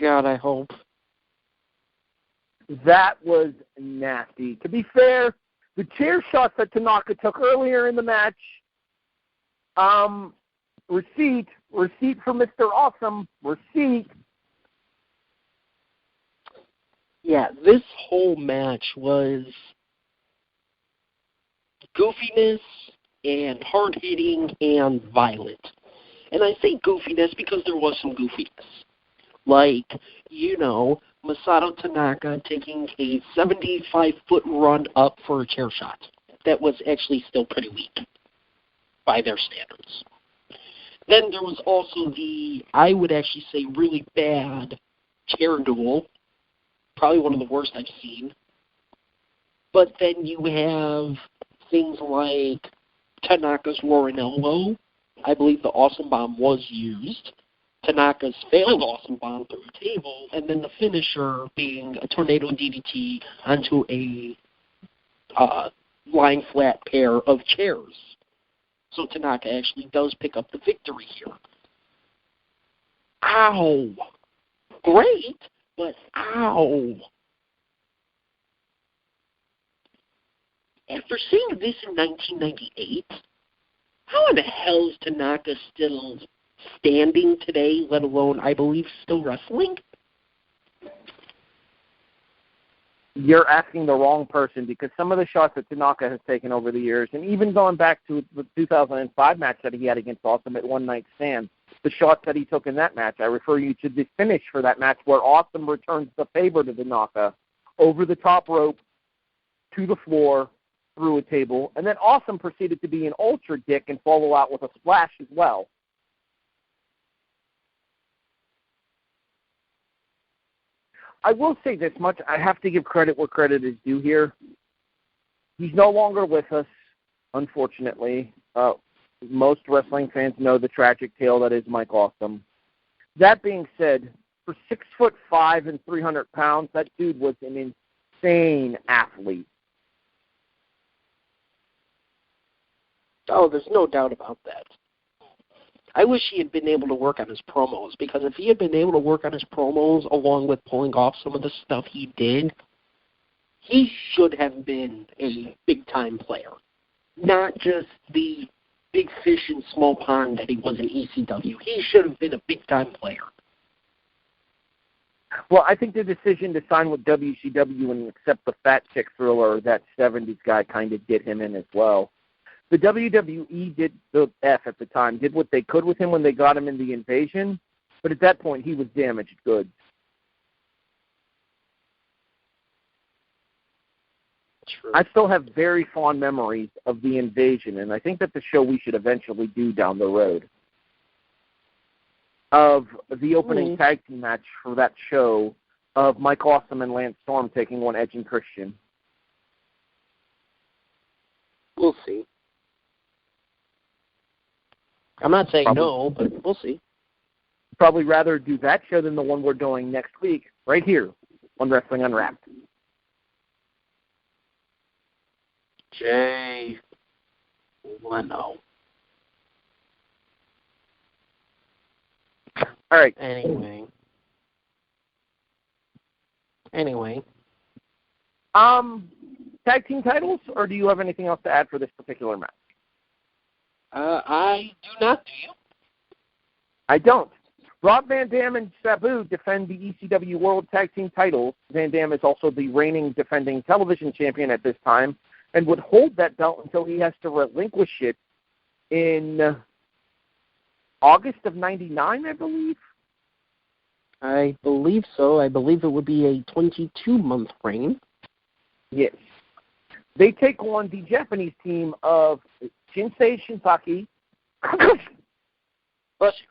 [SPEAKER 2] God, I hope.
[SPEAKER 3] That was nasty. To be fair, the chair shots that Tanaka took earlier in the match, receipt for Mr. Awesome, receipt.
[SPEAKER 2] Yeah, this whole match was goofiness and hard-hitting and violent. And I say goofiness because there was some goofiness. Like, Masato Tanaka taking a 75-foot run up for a chair shot. That was actually still pretty weak by their standards. Then there was also the, I would actually say, really bad chair duel. Probably one of the worst I've seen. But then you have things like Tanaka's Roaring Elbow. I believe the Awesome Bomb was used. Tanaka's failed Awesome Bomb through a table, and then the finisher being a Tornado DDT onto a lying flat pair of chairs. So Tanaka actually does pick up the victory here. Ow! Great, but ow! After seeing this in 1998, how in the hell is Tanaka still standing today, let alone, I believe, still wrestling?
[SPEAKER 3] You're asking the wrong person, because some of the shots that Tanaka has taken over the years, and even going back to the 2005 match that he had against Awesome at One Night Stand, the shots that he took in that match, I refer you to the finish for that match where Awesome returns the favor to Tanaka over the top rope to the floor through a table, and then Awesome proceeded to be an ultra dick and follow out with a splash as well. I will say this much. I have to give credit where credit is due here. He's no longer with us, unfortunately. Most wrestling fans know the tragic tale that is Mike Awesome. That being said, for 6'5" and 300 pounds, that dude was an insane athlete.
[SPEAKER 2] Oh, there's no doubt about that. I wish he had been able to work on his promos, because if he had been able to work on his promos along with pulling off some of the stuff he did, he should have been a big-time player. Not just the big fish in small pond that he was in ECW. He should have been a big-time player.
[SPEAKER 3] Well, I think the decision to sign with WCW and accept the Fat Chick Thriller, that 70s guy, kind of did him in as well. The WWE did the F at the time, did what they could with him when they got him in the Invasion, but at that point he was damaged goods.
[SPEAKER 2] True.
[SPEAKER 3] I still have very fond memories of the Invasion, and I think that's a show we should eventually do down the road. Of the opening tag team match for that show of Mike Awesome and Lance Storm taking on Edge and Christian.
[SPEAKER 2] We'll see. I'm not saying no, but we'll see.
[SPEAKER 3] Probably rather do that show than the one we're doing next week, right here on Wrestling Unwrapped.
[SPEAKER 2] Jay Leno.
[SPEAKER 3] All right.
[SPEAKER 2] Anyway.
[SPEAKER 3] Tag team titles, or do you have anything else to add for this particular match?
[SPEAKER 2] I do not, do you?
[SPEAKER 3] I don't. Rob Van Dam and Sabu defend the ECW World Tag Team titles. Van Dam is also the reigning defending television champion at this time and would hold that belt until he has to relinquish it in August of 99, I believe.
[SPEAKER 2] I believe so. I believe it would be a 22-month reign.
[SPEAKER 3] Yes. They take on the Japanese team of Jinsei Shinzaki.
[SPEAKER 2] Bless you.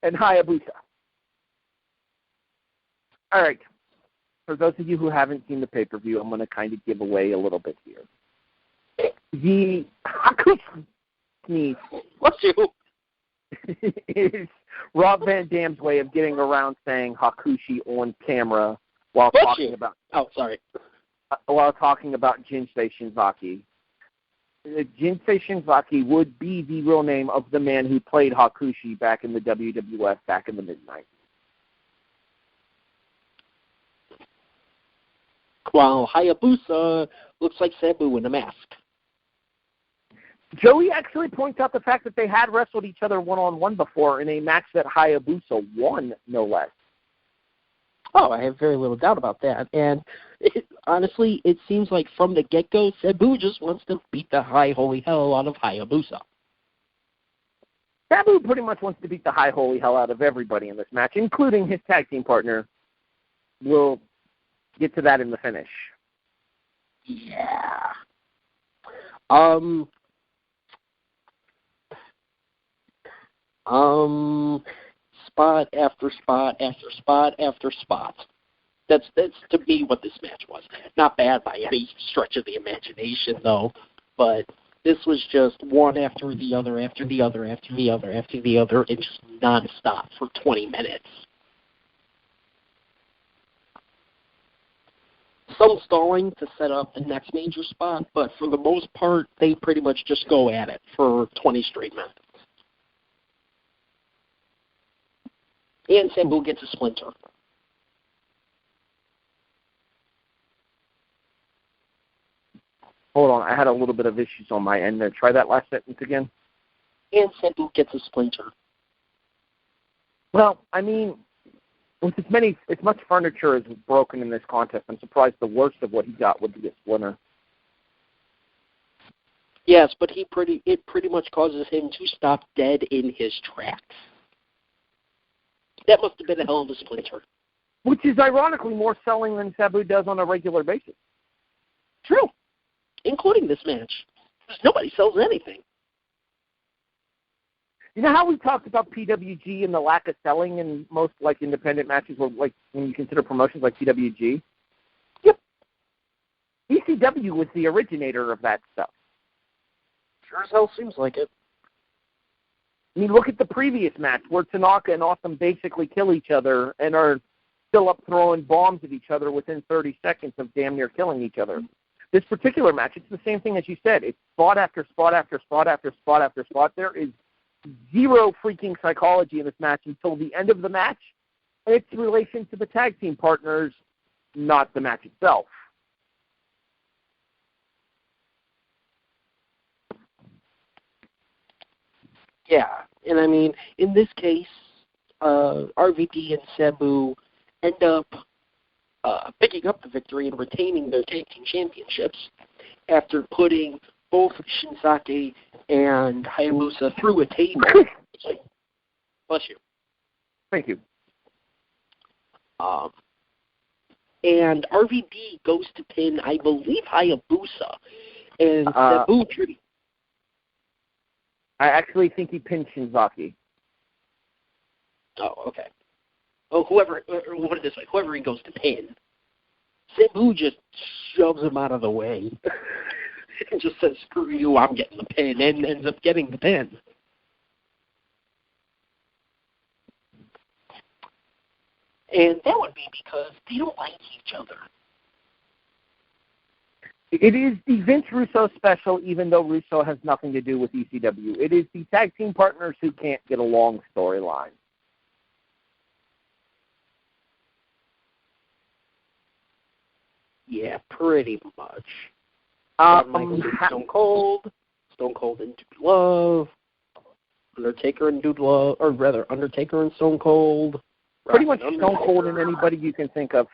[SPEAKER 3] and Hayabusa. All right. For those of you who haven't seen the pay-per-view, I'm going to kind of give away a little bit here. The Hakushi sneeze.
[SPEAKER 2] What's you?
[SPEAKER 3] is Rob Van Dam's way of getting around saying Hakushi on camera while talking about Jinsei Shinzaki. Jinsei Shinzaki would be the real name of the man who played Hakushi back in the WWF back in the mid-90s.
[SPEAKER 2] While Hayabusa looks like Sabu in a mask.
[SPEAKER 3] Joey actually points out the fact that they had wrestled each other one-on-one before in a match that Hayabusa won, no less.
[SPEAKER 2] Oh, I have very little doubt about that. And honestly, it seems like from the get-go, Sabu just wants to beat the high holy hell out of Hayabusa.
[SPEAKER 3] Sabu pretty much wants to beat the high holy hell out of everybody in this match, including his tag team partner. We'll get to that in the finish.
[SPEAKER 2] Yeah. Spot after spot after spot after spot. That's to me what this match was. Not bad by any stretch of the imagination, though, but this was just one after the other, after the other, after the other, after the other, and just nonstop for 20 minutes. Some stalling to set up the next major spot, but for the most part, they pretty much just go at it for 20 straight minutes. And Sabu gets a splinter.
[SPEAKER 3] Hold on, I had a little bit of issues on my end there. Try that last sentence again.
[SPEAKER 2] And Sabu gets a splinter.
[SPEAKER 3] Well, I mean, with as much furniture as broken in this contest, I'm surprised the worst of what he got would be a splinter.
[SPEAKER 2] Yes, but it pretty much causes him to stop dead in his tracks. That must have been a hell of a splinter.
[SPEAKER 3] Which is ironically more selling than Sabu does on a regular basis.
[SPEAKER 2] True. Including this match. Nobody sells anything.
[SPEAKER 3] You know how we talked about PWG and the lack of selling in most independent matches, or when you consider promotions like PWG? Yep. ECW was the originator of that stuff.
[SPEAKER 2] Sure as hell seems like it.
[SPEAKER 3] I mean, look at the previous match where Tanaka and Awesome basically kill each other and are still up throwing bombs at each other within 30 seconds of damn near killing each other. This particular match, it's the same thing as you said. It's spot after spot after spot after spot after spot. There is zero freaking psychology in this match until the end of the match. And it's in relation to the tag team partners, not the match itself.
[SPEAKER 2] Yeah, and I mean, in this case, RVD and Sabu end up picking up the victory and retaining their tag team championships after putting both Shinzaki and Hayabusa through a table. Bless you.
[SPEAKER 3] Thank you.
[SPEAKER 2] And RVD goes to pin, I believe, Hayabusa, and Sabu pretty.
[SPEAKER 3] I actually think he pinned Shinzaki.
[SPEAKER 2] Oh, okay. Oh, whoever he goes to pin, Sabu just shoves him out of the way and just says, "Screw you, I'm getting the pin," and ends up getting the pin. And that would be because they don't like each other.
[SPEAKER 3] It is the Vince Russo special, even though Russo has nothing to do with ECW. It is the tag team partners who can't get along storyline.
[SPEAKER 2] Yeah, pretty much. Stone Cold and Dude Love, Undertaker and Dude Love, or rather, Undertaker and Stone Cold.
[SPEAKER 3] Pretty much Stone Cold and anybody you can think of.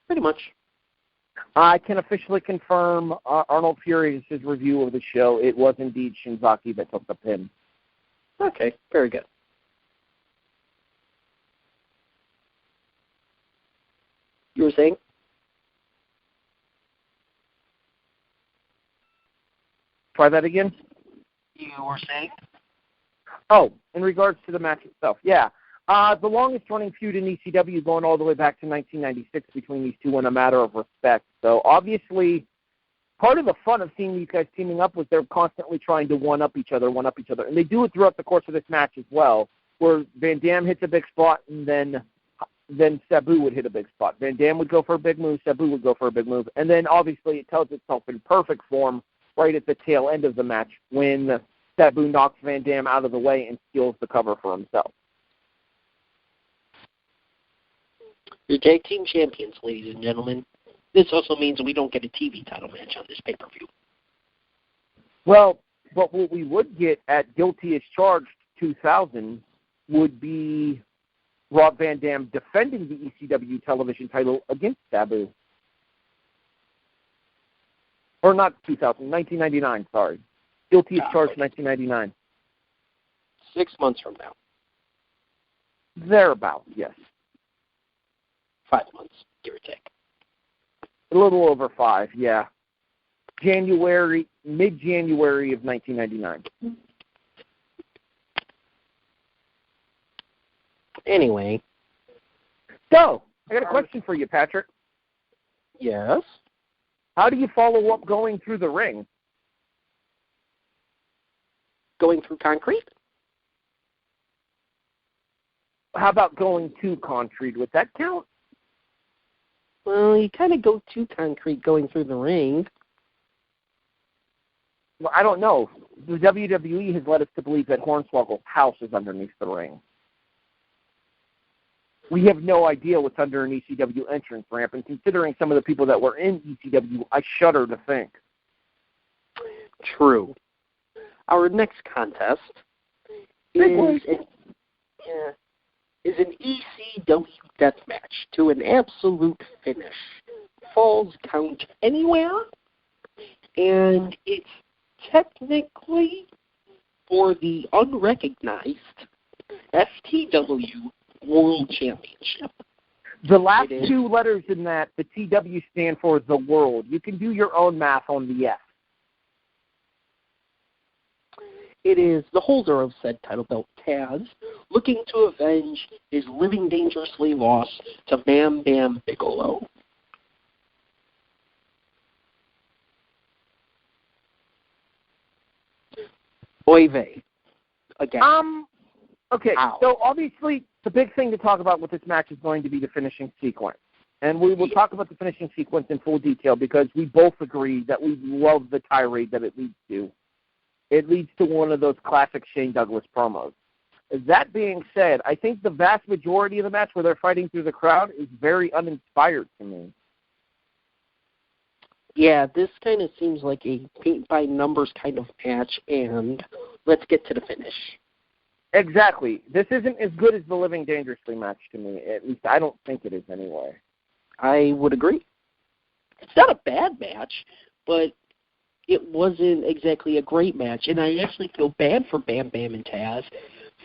[SPEAKER 2] Pretty much.
[SPEAKER 3] I can officially confirm Arnold Furious's review of the show. It was indeed Shinzaki that took the pin.
[SPEAKER 2] Okay, very good. You were saying?
[SPEAKER 3] Try that again?
[SPEAKER 2] You were saying?
[SPEAKER 3] Oh, in regards to the match itself, yeah. The longest-running feud in ECW going all the way back to 1996 between these two in a matter of respect. So, obviously, part of the fun of seeing these guys teaming up was they're constantly trying to one-up each other. And they do it throughout the course of this match as well, where Van Dam hits a big spot, and then Sabu would hit a big spot. Van Dam would go for a big move, Sabu would go for a big move, and then, obviously, it tells itself in perfect form right at the tail end of the match when Sabu knocks Van Dam out of the way and steals the cover for himself.
[SPEAKER 2] Your tag team champions, ladies and gentlemen. This also means we don't get a TV title match on this pay-per-view.
[SPEAKER 3] Well, but what we would get at Guilty as Charged 2000 would be Rob Van Dam defending the ECW television title against Sabu. Or not 2000, 1999, sorry. Guilty as Charged 1999.
[SPEAKER 2] 6 months from now.
[SPEAKER 3] Thereabouts, yes.
[SPEAKER 2] 5 months, give or take.
[SPEAKER 3] A little over 5, yeah. Mid-January of 1999.
[SPEAKER 2] Anyway.
[SPEAKER 3] So, I got a question for you, Patrick.
[SPEAKER 2] Yes?
[SPEAKER 3] How do you follow up going through the ring?
[SPEAKER 2] Going through concrete?
[SPEAKER 3] How about going to concrete? Would that count?
[SPEAKER 2] Well, you kind of go to concrete going through the ring.
[SPEAKER 3] Well, I don't know. The WWE has led us to believe that Hornswoggle's house is underneath the ring. We have no idea what's under an ECW entrance ramp, and considering some of the people that were in ECW, I shudder to think.
[SPEAKER 2] True. Our next contest is an ECW death match to an absolute finish. Falls count anywhere, and it's technically for the unrecognized FTW World Championship.
[SPEAKER 3] The last two letters in that, the TW, stand for the world. You can do your own math on the F.
[SPEAKER 2] It is the holder of said title belt, Taz, looking to avenge his living dangerously loss to Bam Bam Bigelow. Oy vey. Again.
[SPEAKER 3] Okay,
[SPEAKER 2] Ow.
[SPEAKER 3] So obviously the big thing to talk about with this match is going to be the finishing sequence. And we will talk about the finishing sequence in full detail because we both agree that we love the tirade that it leads to. It leads to one of those classic Shane Douglas promos. That being said, I think the vast majority of the match where they're fighting through the crowd is very uninspired to me.
[SPEAKER 2] Yeah, this kind of seems like a paint-by-numbers kind of match, and let's get to the finish.
[SPEAKER 3] Exactly. This isn't as good as the Living Dangerously match to me. At least I don't think it is anyway.
[SPEAKER 2] I would agree. It's not a bad match, but it wasn't exactly a great match, and I actually feel bad for Bam Bam and Taz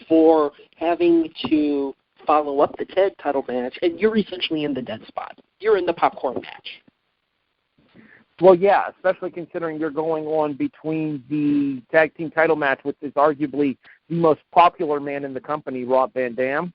[SPEAKER 2] for having to follow up the tag title match, and you're essentially in the dead spot. You're in the popcorn match.
[SPEAKER 3] Well, yeah, especially considering you're going on between the tag team title match, which is arguably the most popular man in the company, Rob Van Dam,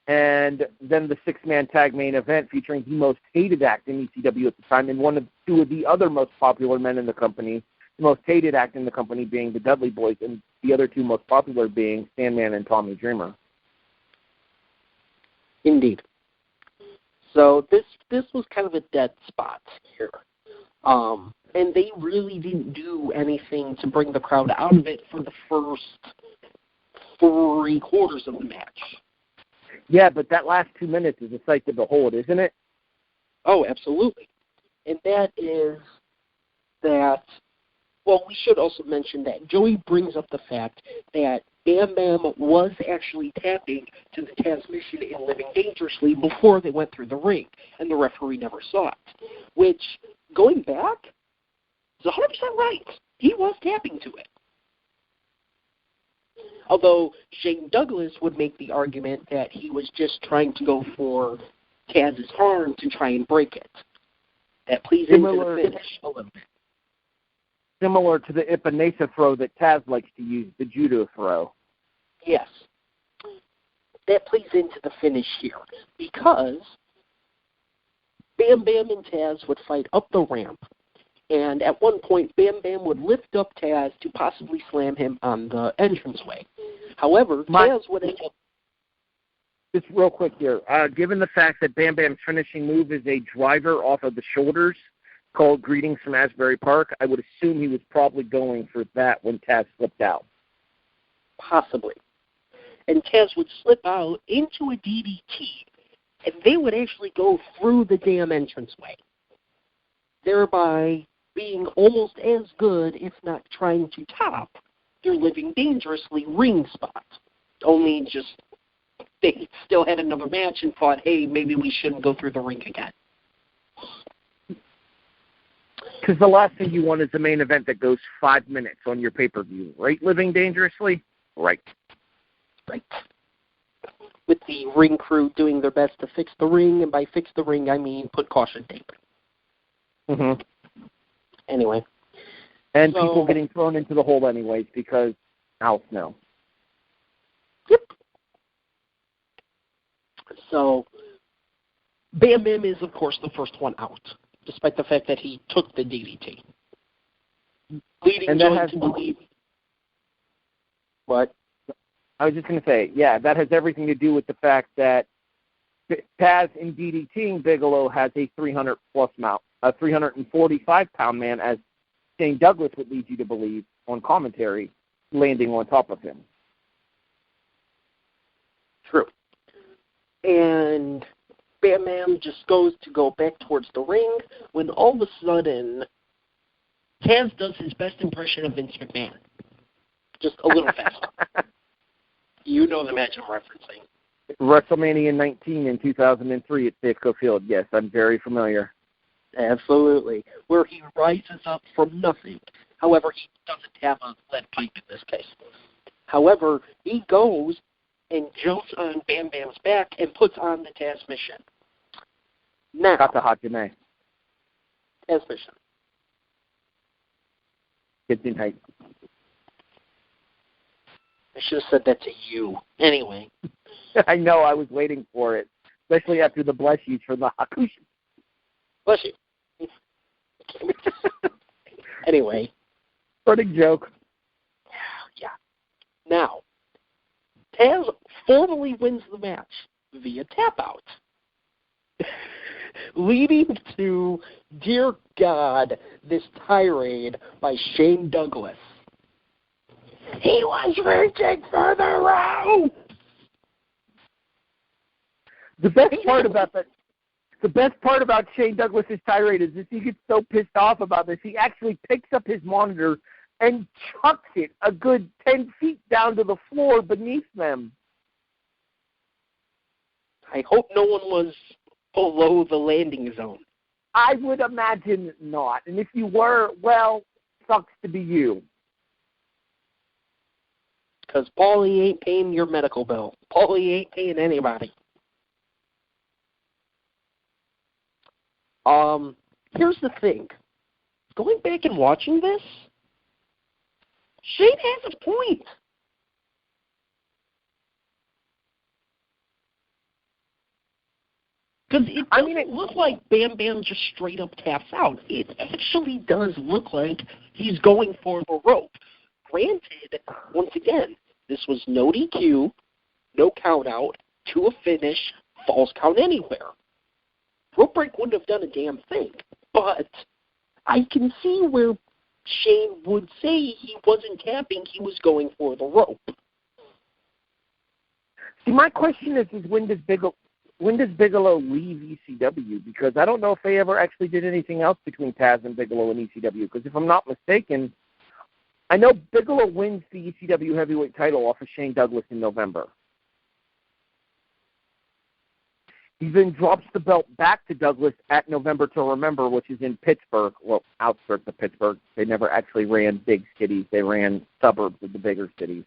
[SPEAKER 3] and then the six-man tag main event featuring the most hated act in ECW at the time, and one of two of the other most popular men in the company, the most hated act in the company being the Dudley Boys, and the other two most popular being Sandman and Tommy Dreamer.
[SPEAKER 2] Indeed. So this was kind of a dead spot here. And they really didn't do anything to bring the crowd out of it for the first 3 quarters of the match.
[SPEAKER 3] Yeah, but that last 2 minutes is a sight to behold, isn't it?
[SPEAKER 2] Oh, absolutely. And that is that, well, we should also mention that Joey brings up the fact that Bam Bam was actually tapping to the transmission in Living Dangerously before they went through the ring, and the referee never saw it. Which, going back, is 100% right. He was tapping to it. Although Shane Douglas would make the argument that he was just trying to go for Taz's arm to try and break it. That plays into the finish a little bit.
[SPEAKER 3] Similar to the Ipinesa throw that Taz likes to use, the judo throw.
[SPEAKER 2] Yes. That plays into the finish here, because Bam Bam and Taz would fight up the ramp, and at one point, Bam Bam would lift up Taz to possibly slam him on the entranceway. However, Taz would end up...
[SPEAKER 3] Just real quick here. Given the fact that Bam Bam's finishing move is a driver off of the shoulders called Greetings from Asbury Park, I would assume he was probably going for that when Taz slipped out.
[SPEAKER 2] Possibly. And Taz would slip out into a DDT, and they would actually go through the damn entranceway, thereby being almost as good, if not trying to top, their Living Dangerously ring spot. Only just they still had another match and thought, hey, maybe we shouldn't go through the ring again.
[SPEAKER 3] Because the last thing you want is a main event that goes 5 minutes on your pay-per-view, right, Living Dangerously? Right.
[SPEAKER 2] Right. With the ring crew doing their best to fix the ring, and by fix the ring, I mean put caution tape.
[SPEAKER 3] Mm-hmm.
[SPEAKER 2] Anyway.
[SPEAKER 3] And people getting thrown into the hole anyways because Al Snow.
[SPEAKER 2] Yep. So, Bam Bam is, of course, the first one out, despite the fact that he took the DDT. Leading Joey to believe... What?
[SPEAKER 3] I was just going to say, yeah, that has everything to do with the fact that Taz in DDTing Bigelow has a 300-plus mount, a 345-pound man, as Shane Douglas would lead you to believe on commentary, landing on top of him.
[SPEAKER 2] True. And Bam Bam just goes to go back towards the ring when all of a sudden Taz does his best impression of Vince McMahon. Just a little faster. You know the match I'm referencing.
[SPEAKER 3] WrestleMania 19 in 2003 at Safeco Field. Yes, I'm very familiar.
[SPEAKER 2] Absolutely. Where he rises up from nothing. However, he doesn't have a lead pipe in this case. However, he goes and jumps on Bam Bam's back and puts on the Taz mission. Now,
[SPEAKER 3] Kata Hajime.
[SPEAKER 2] Taz mission.
[SPEAKER 3] Kids in height.
[SPEAKER 2] I should have said that to you. Anyway.
[SPEAKER 3] I know, I was waiting for it, especially after the bless yous from the Hakushi.
[SPEAKER 2] Bless you. Anyway.
[SPEAKER 3] Running joke.
[SPEAKER 2] Yeah. Now, Taz formally wins the match via tap-out, leading to, dear God, this tirade by Shane Douglas. He was reaching for the rope.
[SPEAKER 3] The best part about Shane Douglas's tirade is he gets so pissed off about this, he actually picks up his monitor and chucks it a good 10 feet down to the floor beneath them.
[SPEAKER 2] I hope no one was below the landing zone.
[SPEAKER 3] I would imagine not. And if you were, well, sucks to be you.
[SPEAKER 2] Because Paulie ain't paying your medical bill. Paulie ain't paying anybody. Here's the thing. Going back and watching this, Shane has a point. Because it doesn't look like Bam Bam just straight up taps out. It actually does look like he's going for the rope. Granted, once again, this was no DQ, no count out, to a finish, false count anywhere. Rope break wouldn't have done a damn thing, but I can see where Shane would say he wasn't tapping, he was going for the rope.
[SPEAKER 3] See, my question is when does Bigelow leave ECW? Because I don't know if they ever actually did anything else between Taz and Bigelow and ECW. Because if I'm not mistaken, I know Bigelow wins the ECW heavyweight title off of Shane Douglas in November. He then drops the belt back to Douglas at November to Remember, which is in Pittsburgh, well, outskirts of Pittsburgh. They never actually ran big cities. They ran suburbs of the bigger cities.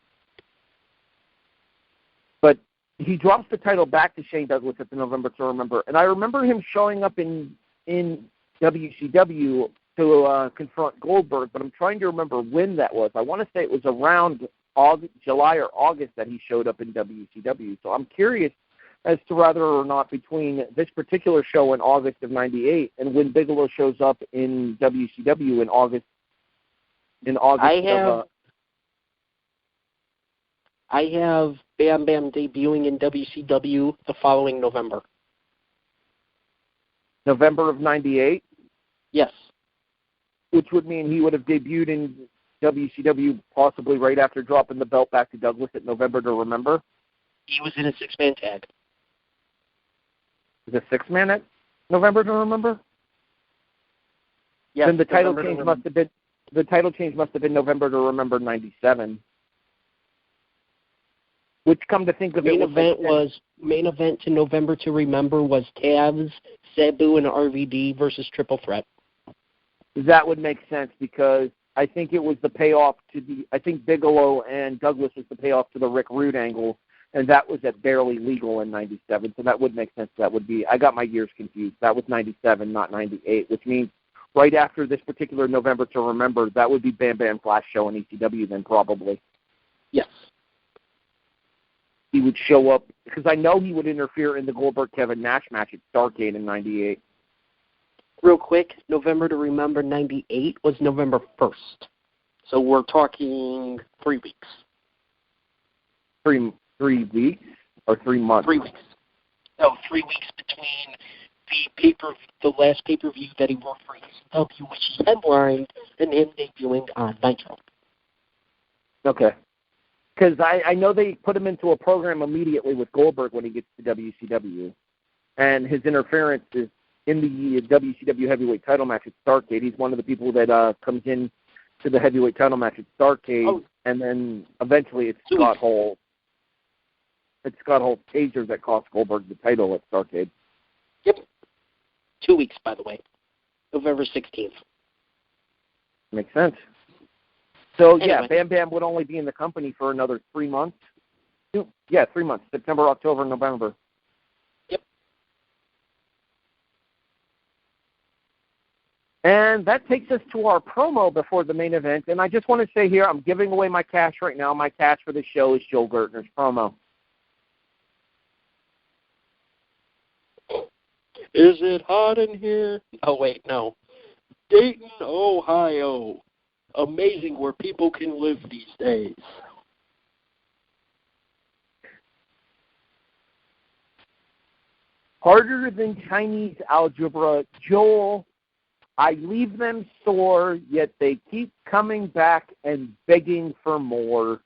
[SPEAKER 3] But he drops the title back to Shane Douglas at the November to Remember. And I remember him showing up in WCW to confront Goldberg, but I'm trying to remember when that was. I want to say it was around July or August that he showed up in WCW. So I'm curious as to whether or not between this particular show in August of '98 and when Bigelow shows up in WCW in August.
[SPEAKER 2] I have Bam Bam debuting in WCW the following November.
[SPEAKER 3] November of '98?
[SPEAKER 2] Yes.
[SPEAKER 3] Which would mean he would have debuted in WCW possibly right after dropping the belt back to Douglas at November to Remember?
[SPEAKER 2] He was in a six-man tag.
[SPEAKER 3] Was it six-man at November to Remember?
[SPEAKER 2] Yes.
[SPEAKER 3] Then the title change must have been November to Remember '97. Which, come to think of it,
[SPEAKER 2] main event to November to Remember was Tavs, Sabu and RVD versus Triple Threat.
[SPEAKER 3] That would make sense because I think it was the payoff to I think Bigelow and Douglas was the payoff to the Rick Rude angle, and that was at Barely Legal in '97. So that would make sense. That would be, I got my years confused. That was '97, not '98, which means right after this particular November to Remember, that would be Bam Bam Flash Show in ECW then probably.
[SPEAKER 2] Yes.
[SPEAKER 3] He would show up, because I know he would interfere in the Goldberg-Kevin Nash match at Starrcade in '98.
[SPEAKER 2] Real quick, November to Remember '98 was November 1st. So we're talking 3 weeks.
[SPEAKER 3] 3 weeks? Or 3 months?
[SPEAKER 2] 3 weeks. No, 3 weeks between the last pay-per-view that he worked for ECW, which he headlined, and him debuting on Nitro.
[SPEAKER 3] Okay. Because I know they put him into a program immediately with Goldberg when he gets to WCW. And his interference is in the WCW heavyweight title match at Starrcade. He's one of the people that comes in to the heavyweight title match at Starrcade, and then eventually it's Scott Hall. It's Scott Hall's taser that cost Goldberg the title at Starrcade.
[SPEAKER 2] Yep. 2 weeks, by the way. November 16th.
[SPEAKER 3] Makes sense. So,
[SPEAKER 2] anyway.
[SPEAKER 3] Yeah, Bam Bam would only be in the company for another 3 months. Yeah, 3 months. September, October, November.
[SPEAKER 2] Yep.
[SPEAKER 3] And that takes us to our promo before the main event. And I just want to say here, I'm giving away my cash right now. My cash for this show is Joel Gertner's promo.
[SPEAKER 2] Is it hot in here? Oh, wait, no. Dayton, Ohio. Amazing where people can live these days.
[SPEAKER 3] Harder than Chinese algebra. Joel, I leave them sore, yet they keep coming back and begging for more.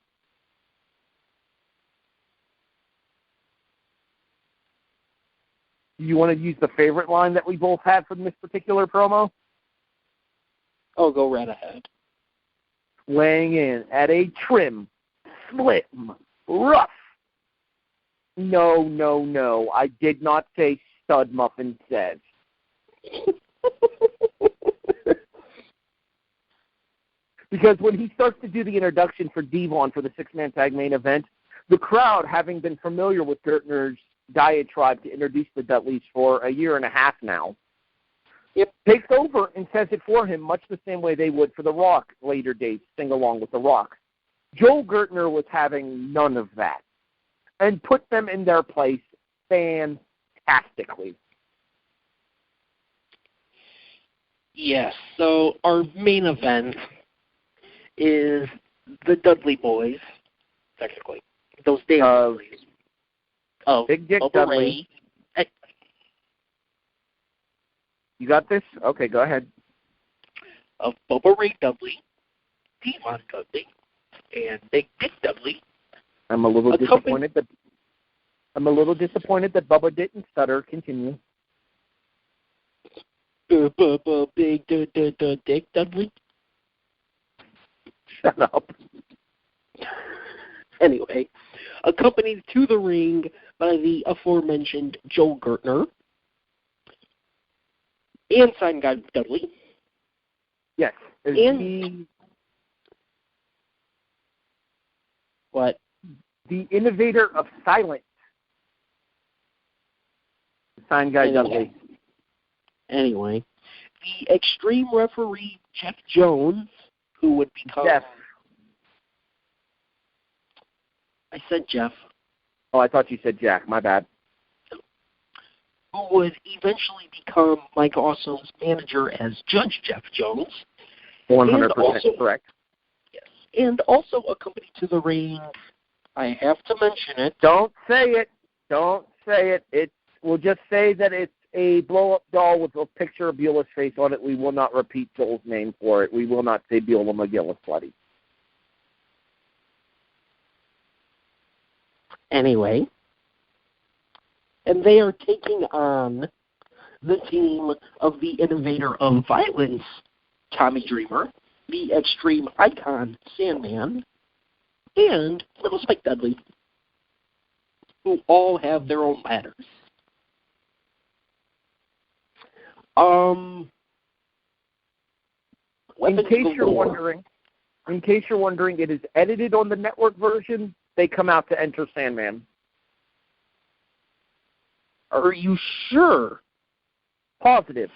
[SPEAKER 3] You want to use the favorite line that we both had from this particular promo?
[SPEAKER 2] Oh, go right ahead.
[SPEAKER 3] Weighing in at a trim, slim, rough. No. I did not say Stud Muffin says. Because when he starts to do the introduction for Devon for the six-man tag main event, the crowd, having been familiar with Gertner's diatribe to introduce the Dudleys for a year and a half now, it takes over and says it for him much the same way they would for The Rock later days, sing along with The Rock. Joel Gertner was having none of that and put them in their place fantastically.
[SPEAKER 2] Yes, so our main event is the Dudley boys, technically. Those damn Dudleys. Of
[SPEAKER 3] Big Dick
[SPEAKER 2] Buh Buh
[SPEAKER 3] Dudley.
[SPEAKER 2] Ray.
[SPEAKER 3] You got this? Okay, go ahead.
[SPEAKER 2] Of Buh Buh Ray Dudley, Devon Dudley, and Big Dick Dudley.
[SPEAKER 3] I'm a little disappointed that Bubba didn't stutter. Continue.
[SPEAKER 2] Big Dick Dudley.
[SPEAKER 3] Shut up.
[SPEAKER 2] Anyway, accompanied to the ring by the aforementioned Joel Gertner and Sign Guy Dudley.
[SPEAKER 3] Yes.
[SPEAKER 2] What?
[SPEAKER 3] The innovator of silence. Sign Guy Dudley.
[SPEAKER 2] Anyway, the Extreme Referee Jeff Jones, who would become I said Jeff.
[SPEAKER 3] Oh, I thought you said Jack. My bad.
[SPEAKER 2] Who would eventually become Mike Awesome's manager as Judge Jeff Jones.
[SPEAKER 3] 100% correct.
[SPEAKER 2] Yes. And also accompanied to the ring, I have to mention it.
[SPEAKER 3] Don't say it. Don't say it. We'll just say that it's a blow-up doll with a picture of Beulah's face on it. We will not repeat Joel's name for it. We will not say Beulah McGillis, buddy.
[SPEAKER 2] Anyway, and they are taking on the team of the innovator of violence, Tommy Dreamer, the extreme icon, Sandman, and little Spike Dudley, who all have their own ladders.
[SPEAKER 3] In case you're wondering, it is edited on the network version. They come out to enter Sandman.
[SPEAKER 2] Are you sure?
[SPEAKER 3] Positive.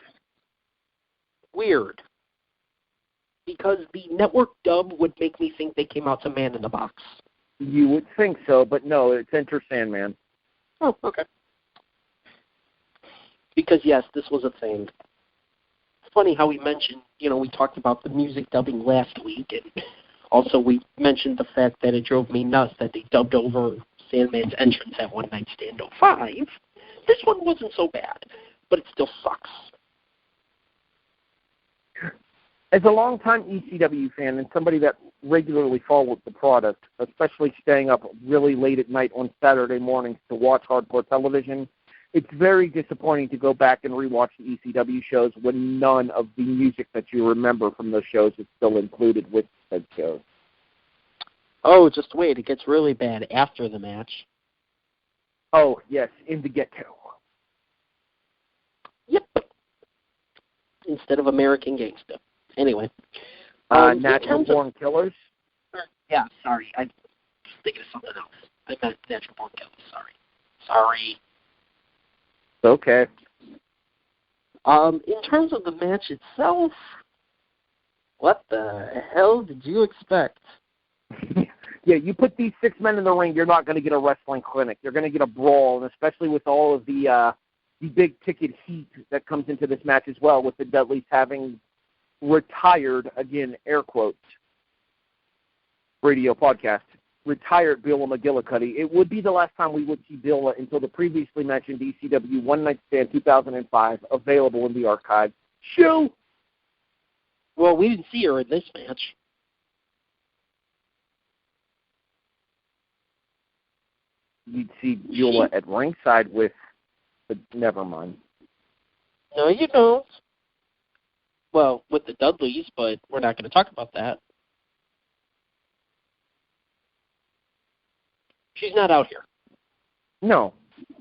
[SPEAKER 2] Weird. Because the network dub would make me think they came out to Man in the Box.
[SPEAKER 3] You would think so, but no, it's Enter Sandman.
[SPEAKER 2] Oh, okay. Because, yes, this was a thing. It's funny how we mentioned, we talked about the music dubbing last week, and also we mentioned the fact that it drove me nuts that they dubbed over Sandman's entrance at One Night Stand 05. This one wasn't so bad, but it still sucks.
[SPEAKER 3] As a longtime ECW fan and somebody that regularly followed the product, especially staying up really late at night on Saturday mornings to watch hardcore television, it's very disappointing to go back and rewatch the ECW shows when none of the music that you remember from those shows is still included with said shows.
[SPEAKER 2] Oh, just wait. It gets really bad after the match.
[SPEAKER 3] Oh, yes, in the get-go.
[SPEAKER 2] Yep. Instead of American Gangsta. Anyway.
[SPEAKER 3] Natural Born Killers?
[SPEAKER 2] Yeah, sorry. I was thinking of something else. I meant Natural Born Killers. Sorry.
[SPEAKER 3] Okay.
[SPEAKER 2] In terms of the match itself, what the hell did you expect?
[SPEAKER 3] Yeah, you put these 6 men in the ring, you're not going to get a wrestling clinic. You're going to get a brawl, and especially with all of the big-ticket heat that comes into this match as well, with the Dudleys having retired, again, air quotes, radio podcast, retired Beulah McGillicuddy. It would be the last time we would see Beulah until the previously mentioned ECW One Night Stand 2005, available in the archive. Shoo!
[SPEAKER 2] Well, we didn't see her in this match.
[SPEAKER 3] You'd see Beulah at ringside with, but never mind.
[SPEAKER 2] No, you don't. Well, with the Dudleys, but we're not going to talk about that. She's not out here.
[SPEAKER 3] No,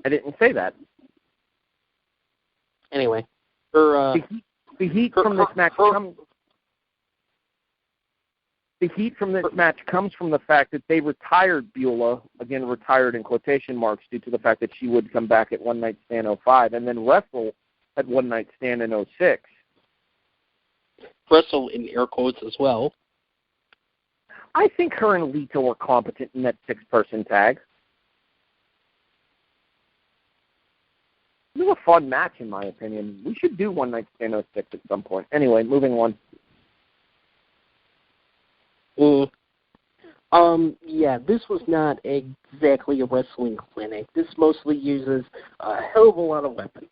[SPEAKER 3] I didn't say that.
[SPEAKER 2] Anyway,
[SPEAKER 3] the heat from this match comes from the fact that they retired Beulah, again retired in quotation marks due to the fact that she would come back at One Night Stand 05 and then wrestle at One Night Stand in 06.
[SPEAKER 2] Wrestle in air quotes as well.
[SPEAKER 3] I think her and Lita were competent in that 6-person tag. It was a fun match, in my opinion. We should do One Night Stand 06 at some point. Anyway, moving on.
[SPEAKER 2] Yeah, this was not exactly a wrestling clinic. This mostly uses a hell of a lot of weapons.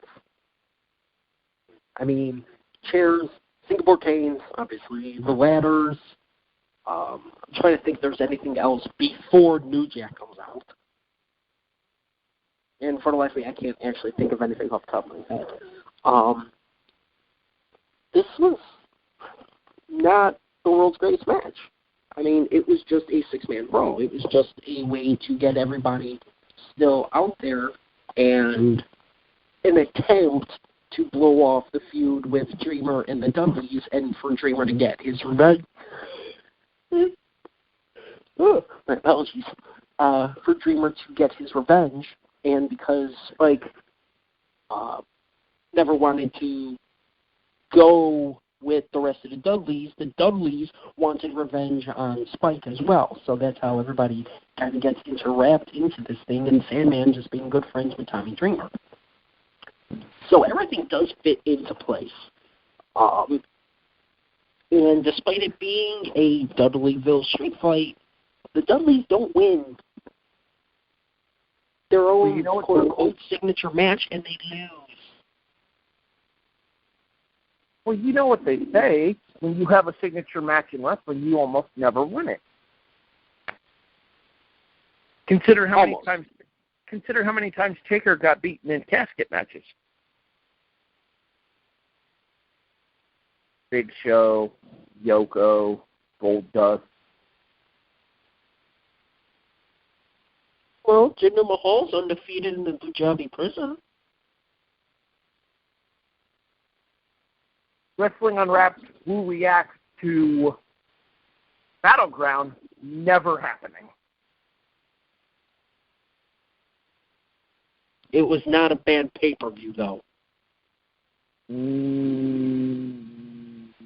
[SPEAKER 2] I mean, chairs, Singapore canes, obviously, the ladders. I'm trying to think if there's anything else before New Jack comes out. And for the life of me, I can't actually think of anything off the top of my head. This was not the world's greatest match. I mean, it was just a 6-man brawl. It was just a way to get everybody still out there and an attempt to blow off the feud with Dreamer and the Dudleys and for Dreamer to get his revenge. My apologies. For Dreamer to get his revenge, and because Spike never wanted to go with the rest of the Dudleys wanted revenge on Spike as well. So that's how everybody kind of gets interwrapped into this thing, and Sandman just being good friends with Tommy Dreamer. So everything does fit into place. And despite it being a Dudleyville street fight, the Dudleys don't win their own quote-unquote signature match, and they lose.
[SPEAKER 3] Well, you know what they say. When you have a signature match in wrestling, you almost never win it. Consider how many times Taker got beaten in casket matches. Big Show, Yoko, Goldust.
[SPEAKER 2] Well, Jinder Mahal's undefeated in the Punjabi prison.
[SPEAKER 3] Wrestling Unwrapped will react to Battleground never happening.
[SPEAKER 2] It was not a bad pay-per-view, though.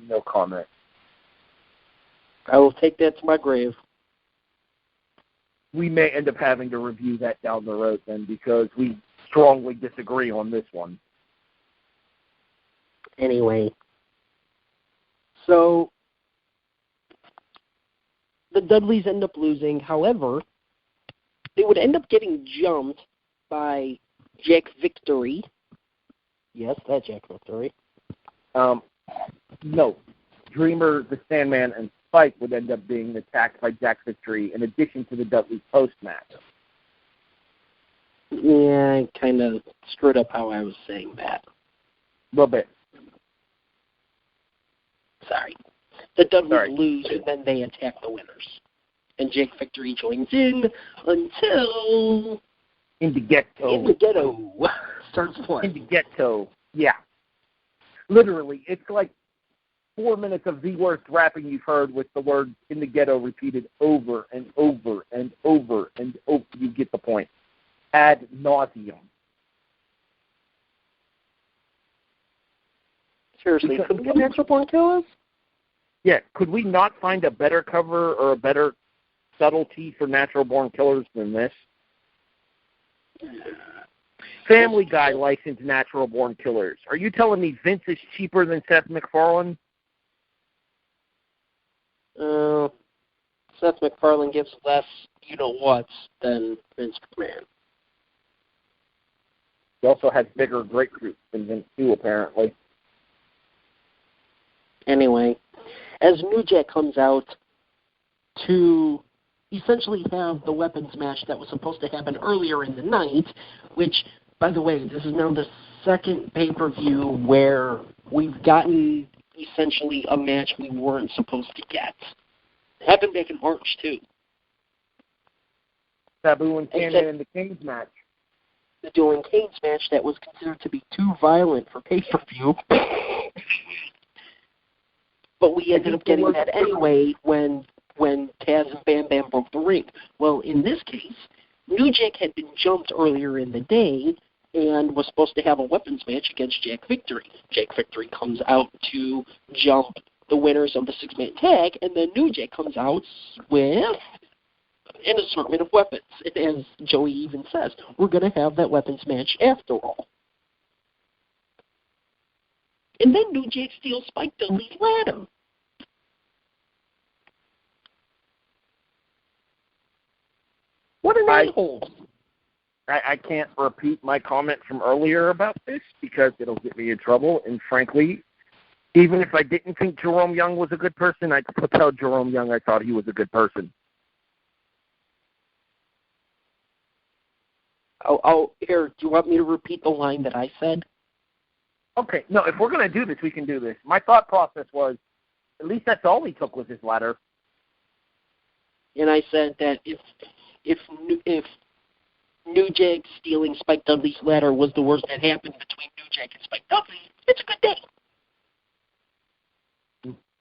[SPEAKER 3] No comment.
[SPEAKER 2] I will take that to my grave.
[SPEAKER 3] We may end up having to review that down the road then, because we strongly disagree on this one.
[SPEAKER 2] Anyway. So, the Dudleys end up losing. However, they would end up getting jumped by Jack Victory. Yes, that Jack Victory.
[SPEAKER 3] No. Dreamer, the Sandman, and Spike would end up being attacked by Jack Victory in addition to the Dudleys post-match.
[SPEAKER 2] Yeah, I kind of screwed up how I was saying that.
[SPEAKER 3] A little bit.
[SPEAKER 2] Sorry. The Dudleys lose, and then they attack the winners. And Jake Victory joins in until...
[SPEAKER 3] In the ghetto
[SPEAKER 2] starts playing.
[SPEAKER 3] In the ghetto, yeah. Literally, it's like 4 minutes of the worst rapping you've heard with the word "in the ghetto" repeated over and over and over and over. You get the point. Ad nauseum.
[SPEAKER 2] Seriously, could we get Natural Born Killers?
[SPEAKER 3] Yeah, could we not find a better cover or a better subtlety for Natural Born Killers than this? Family Guy licensed Natural Born Killers. Are you telling me Vince is cheaper than Seth MacFarlane?
[SPEAKER 2] Seth MacFarlane gives less you-know-whats than Vince McMahon.
[SPEAKER 3] He also has bigger grapefruits than Vince too, apparently.
[SPEAKER 2] Anyway, as New Jack comes out to essentially have the weapons match that was supposed to happen earlier in the night, which, by the way, this is now the second pay-per-view where we've gotten essentially a match we weren't supposed to get. It happened back in March, too.
[SPEAKER 3] Sabu and Sandman in the Kings match.
[SPEAKER 2] The Dueling Kings match that was considered to be too violent for pay-per-view. But we ended up getting that anyway when Taz and Bam Bam broke the ring. Well, in this case, New Jack had been jumped earlier in the day and was supposed to have a weapons match against Jack Victory. Jack Victory comes out to jump the winners of the six-man tag, and then New Jack comes out with an assortment of weapons. And as Joey even says, we're going to have that weapons match after all. And then New Jack steals Spike Dudley's ladder. What an a-hole.
[SPEAKER 3] I can't repeat my comment from earlier about this because it'll get me in trouble. And frankly, even if I didn't think Jerome Young was a good person, I'd still tell Jerome Young I thought he was a good person.
[SPEAKER 2] Here, do you want me to repeat the line that I said?
[SPEAKER 3] Okay, no, if we're going to do this, we can do this. My thought process was, at least that's all he took was his ladder.
[SPEAKER 2] And I said that if New Jack stealing Spike Dudley's ladder was the worst that happened between New Jack and Spike Dudley, it's a good day.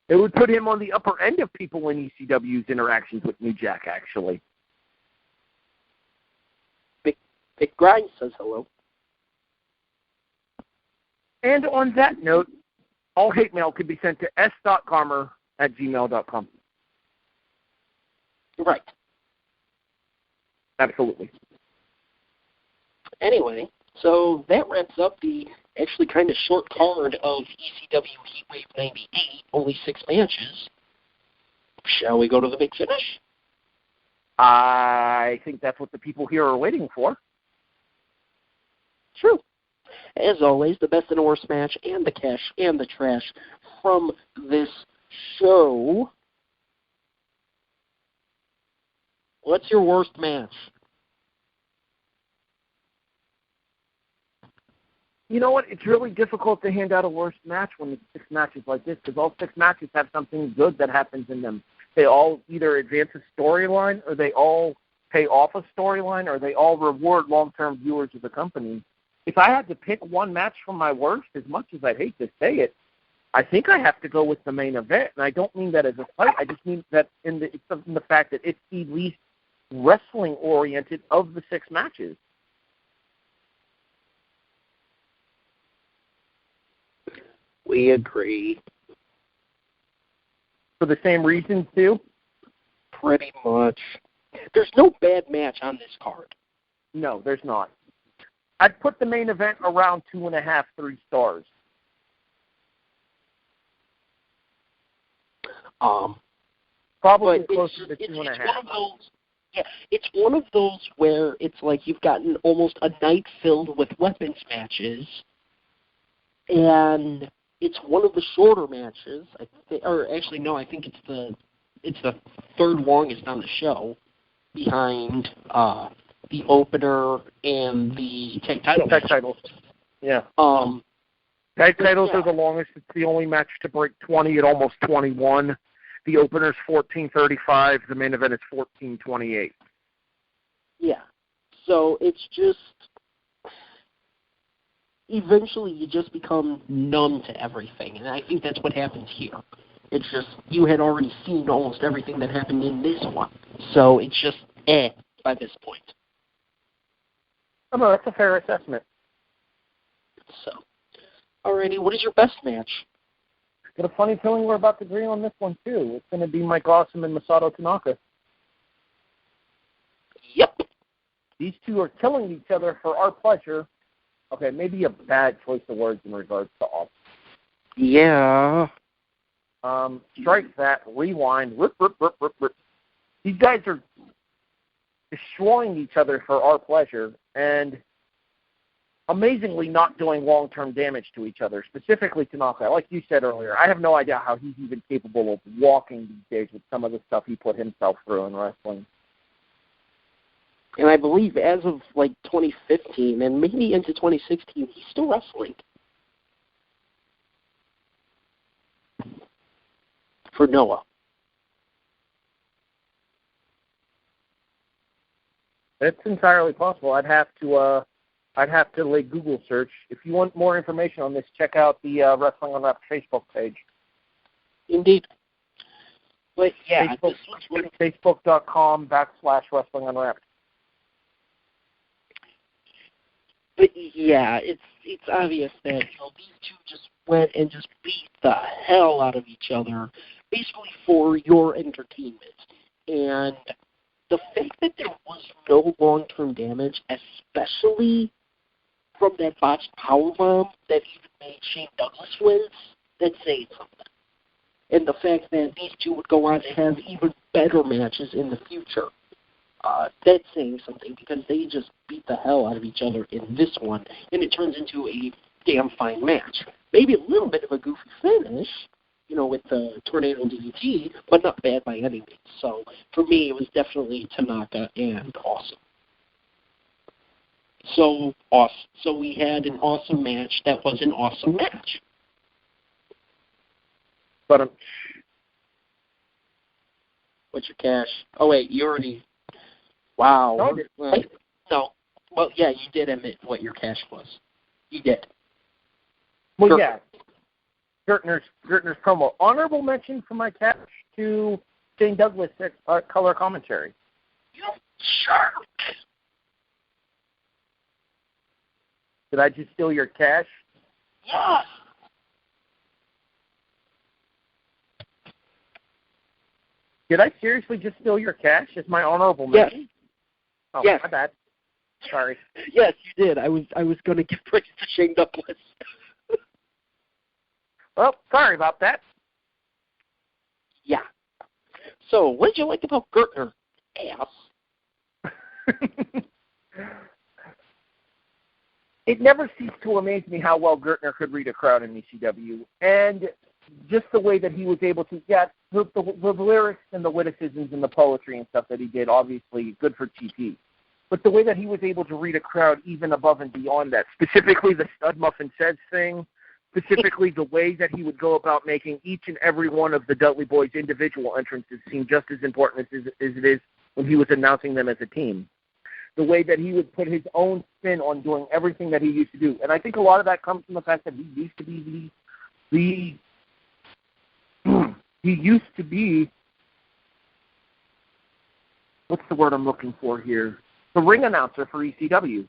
[SPEAKER 3] It would put him on the upper end of people in ECW's interactions with New Jack, actually.
[SPEAKER 2] Vic Grimes says hello.
[SPEAKER 3] And on that note, All hate mail can be sent to s.garmer@gmail.com.
[SPEAKER 2] Right.
[SPEAKER 3] Absolutely.
[SPEAKER 2] Anyway, so that wraps up the actually kind of short card of ECW Heatwave 98, only 6 matches. Shall we go to the big finish?
[SPEAKER 3] I think that's what the people here are waiting for.
[SPEAKER 2] True. As always, the best and the worst match and the cash and the trash from this show. What's your worst match?
[SPEAKER 3] You know what? It's really difficult to hand out a worst match when it's 6 matches like this, because all 6 matches have something good that happens in them. They all either advance a storyline, or they all pay off a storyline, or they all reward long-term viewers of the company. If I had to pick one match from my worst, as much as I'd hate to say it, I think I have to go with the main event. And I don't mean that as a fight. I just mean that in the fact that it's the least wrestling-oriented of the 6 matches.
[SPEAKER 2] We agree.
[SPEAKER 3] For the same reasons, too?
[SPEAKER 2] Pretty much. There's no bad match on this card.
[SPEAKER 3] No, there's not. I'd put the main event around 2.5, 3 stars. Probably closer to 2.5.
[SPEAKER 2] It's one of those. Yeah, it's one of those where it's like you've gotten almost a night filled with weapons matches, and it's one of the shorter matches. I think it's the third longest on the show, behind the opener and the tag title.
[SPEAKER 3] Tag titles. Yeah. Tag titles are the longest. It's the only match to break 20 at almost 21. The opener's 14:35. The main event is 14:28.
[SPEAKER 2] Yeah. So it's just, eventually you just become numb to everything, and I think that's what happens here. It's just, you had already seen almost everything that happened in this one, so it's just by this point.
[SPEAKER 3] Oh, no, that's a fair assessment.
[SPEAKER 2] So, alrighty, what is your best match?
[SPEAKER 3] Got a funny feeling we're about to agree on this one, too. It's going to be Mike Awesome and Masato Tanaka.
[SPEAKER 2] Yep.
[SPEAKER 3] These two are killing each other for our pleasure. Okay, maybe a bad choice of words in regards to Awesome.
[SPEAKER 2] Yeah.
[SPEAKER 3] Strike that, rewind, rip, rip, rip, rip, rip. These guys are destroying each other for our pleasure and amazingly not doing long-term damage to each other, specifically Tanaka. Like you said earlier, I have no idea how he's even capable of walking these days with some of the stuff he put himself through in wrestling.
[SPEAKER 2] And I believe as of, 2015 and maybe into 2016, he's still wrestling. For Noah.
[SPEAKER 3] It's entirely possible. I'd have to lay Google search. If you want more information on this, check out the Wrestling Unwrapped Facebook page.
[SPEAKER 2] Indeed. But yeah,
[SPEAKER 3] Facebook.com/Wrestling Unwrapped.
[SPEAKER 2] But yeah, it's obvious that these two just went and just beat the hell out of each other, basically for your entertainment. And the fact that there was no long-term damage, especially from that botched powerbomb that even made Shane Douglas wins, that's saying something. And the fact that these two would go on to have even better matches in the future, that's saying something, because they just beat the hell out of each other in this one, and it turns into a damn fine match. Maybe a little bit of a goofy finish, with the Tornado DDT, but not bad by any means. So for me, it was definitely Tanaka and Awesome. So awesome. So we had an awesome match that was an awesome match.
[SPEAKER 3] But
[SPEAKER 2] what's your cash? Oh wait, you already. Wow. No. Well, yeah, you did admit what your cash was. You did.
[SPEAKER 3] Well,
[SPEAKER 2] sure.
[SPEAKER 3] Yeah. Gertner's promo. Honorable mention for my cash to Shane Douglas at color commentary.
[SPEAKER 2] You jerk.
[SPEAKER 3] Did I just steal your cash?
[SPEAKER 2] Yeah.
[SPEAKER 3] Did I seriously just steal your cash as my honorable mention?
[SPEAKER 2] Yes.
[SPEAKER 3] Oh,
[SPEAKER 2] Yes.
[SPEAKER 3] my bad. Sorry.
[SPEAKER 2] Yes, you did. I was going to give praise to Shane Douglas.
[SPEAKER 3] Well, sorry about that.
[SPEAKER 2] Yeah. So, what did you like about Gertner? Ass.
[SPEAKER 3] It never ceased to amaze me how well Gertner could read a crowd in ECW, and just the way that he was able to, the lyrics and the witticisms and the poetry and stuff that he did, obviously good for TP. But the way that he was able to read a crowd even above and beyond that, specifically the Stud Muffin Says thing, specifically the way that he would go about making each and every one of the Dudley Boys' individual entrances seem just as important as it is when he was announcing them as a team. The way that he would put his own spin on doing everything that he used to do. And I think a lot of that comes from the fact that he used to be what's the word I'm looking for here? The ring announcer for ECW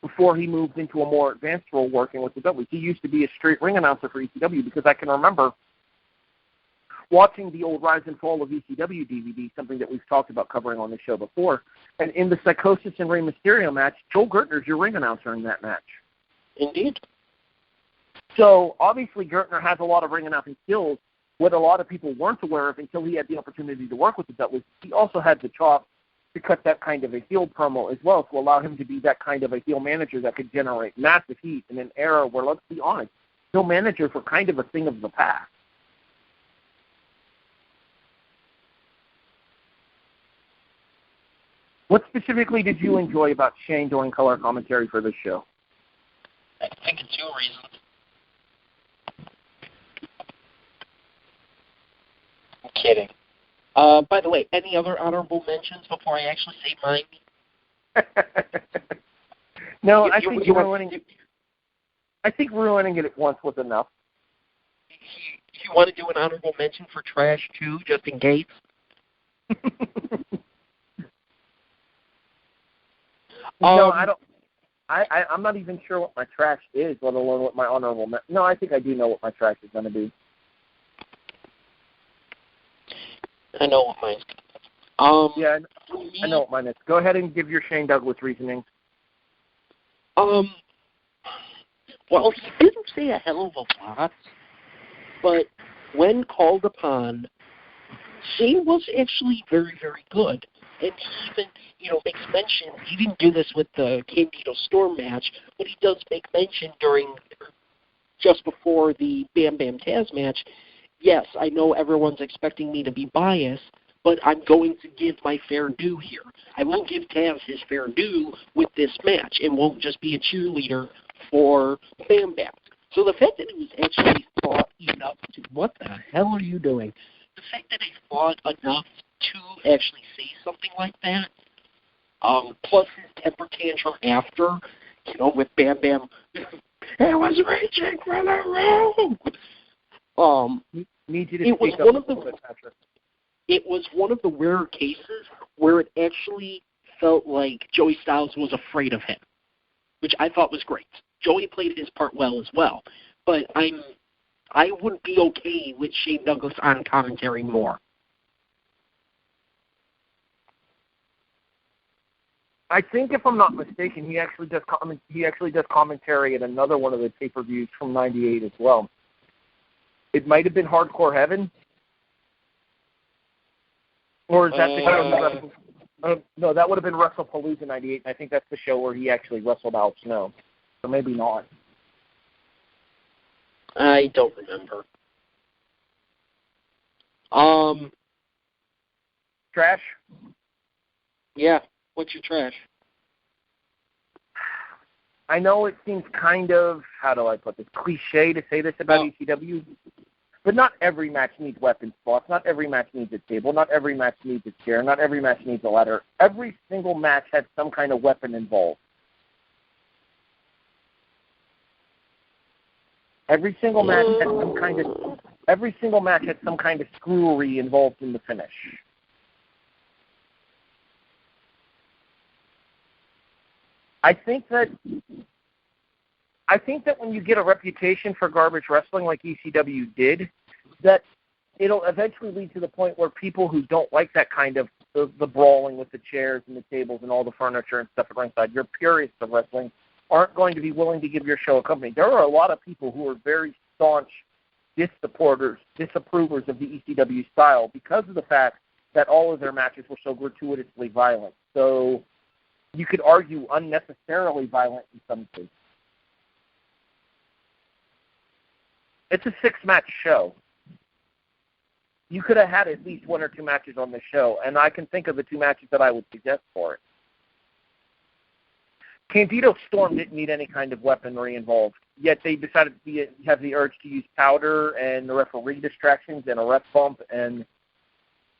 [SPEAKER 3] before he moved into a more advanced role working with the Dudleys. He used to be a straight ring announcer for ECW because I can remember watching the old Rise and Fall of ECW DVD, something that we've talked about covering on the show before, and in the Psychosis and Rey Mysterio match, Joel Gertner's your ring announcer in that match.
[SPEAKER 2] Indeed.
[SPEAKER 3] So, obviously, Gertner has a lot of ring announcing skills. What a lot of people weren't aware of until he had the opportunity to work with the Dudleys, he also had the chops to cut that kind of a heel promo as well to allow him to be that kind of a heel manager that could generate massive heat in an era where, let's be honest, heel managers were kind of a thing of the past. What specifically did you enjoy about Shane doing color commentary for this show?
[SPEAKER 2] I think it's 2 reasons. I'm kidding. By the way, any other honorable mentions before I actually say mine?
[SPEAKER 3] No, I think ruining it once was enough.
[SPEAKER 2] You want to do an honorable mention for trash, too, just in case?
[SPEAKER 3] No, I don't. I'm not even sure what my trash is, let alone what my honorable mention. No, I think I do know what my trash is going to be.
[SPEAKER 2] I know what mine's
[SPEAKER 3] yeah, I know what mine is. Go ahead and give your Shane Douglas reasoning.
[SPEAKER 2] Well, he didn't say a hell of a lot, but when called upon, Shane was actually very, very good. And he even, makes mention, he didn't do this with the Candido Storm match, but he does make mention just before the Bam Bam Taz match, yes, I know everyone's expecting me to be biased, but I'm going to give my fair due here. I will give Taz his fair due with this match. It won't just be a cheerleader for Bam Bam. So the fact that it was actually thought enough to, what the hell are you doing? The fact that I thought enough to actually say something like that, plus his temper tantrum after, with Bam Bam, it was reaching for the room. It was one of the rare cases where it actually felt like Joey Styles was afraid of him, which I thought was great. Joey played his part well as well, but I wouldn't be okay with Shane Douglas on commentary more.
[SPEAKER 3] I think, if I'm not mistaken, he actually does commentary at another one of the pay-per-views from '98 as well. It might have been Hardcore Heaven, or is that the show? No, that would have been WrestlePalooza '98. I think that's the show where he actually wrestled Al Snow, so maybe not.
[SPEAKER 2] I don't remember.
[SPEAKER 3] Trash?
[SPEAKER 2] Yeah. What's your trash?
[SPEAKER 3] I know it seems kind of, how do I put this, cliche to say this about ECW, but not every match needs weapon spots. Not every match needs a table. Not every match needs a chair. Not every match needs a ladder. Every single match has some kind of weapon involved. Every single match has some kind of screwery involved in the finish. I think that when you get a reputation for garbage wrestling like ECW did, that it'll eventually lead to the point where people who don't like that kind of the brawling with the chairs and the tables and all the furniture and stuff at ringside, your purists of wrestling, aren't going to be willing to give your show a company. There are a lot of people who are very staunch disapprovers of the ECW style because of the fact that all of their matches were so gratuitously violent. So you could argue unnecessarily violent in some cases. It's a 6-match show. You could have had at least 1 or 2 matches on this show, and I can think of the 2 matches that I would suggest for it. Candido Storm didn't need any kind of weaponry involved, yet they decided to have the urge to use powder and the referee distractions and a ref bump and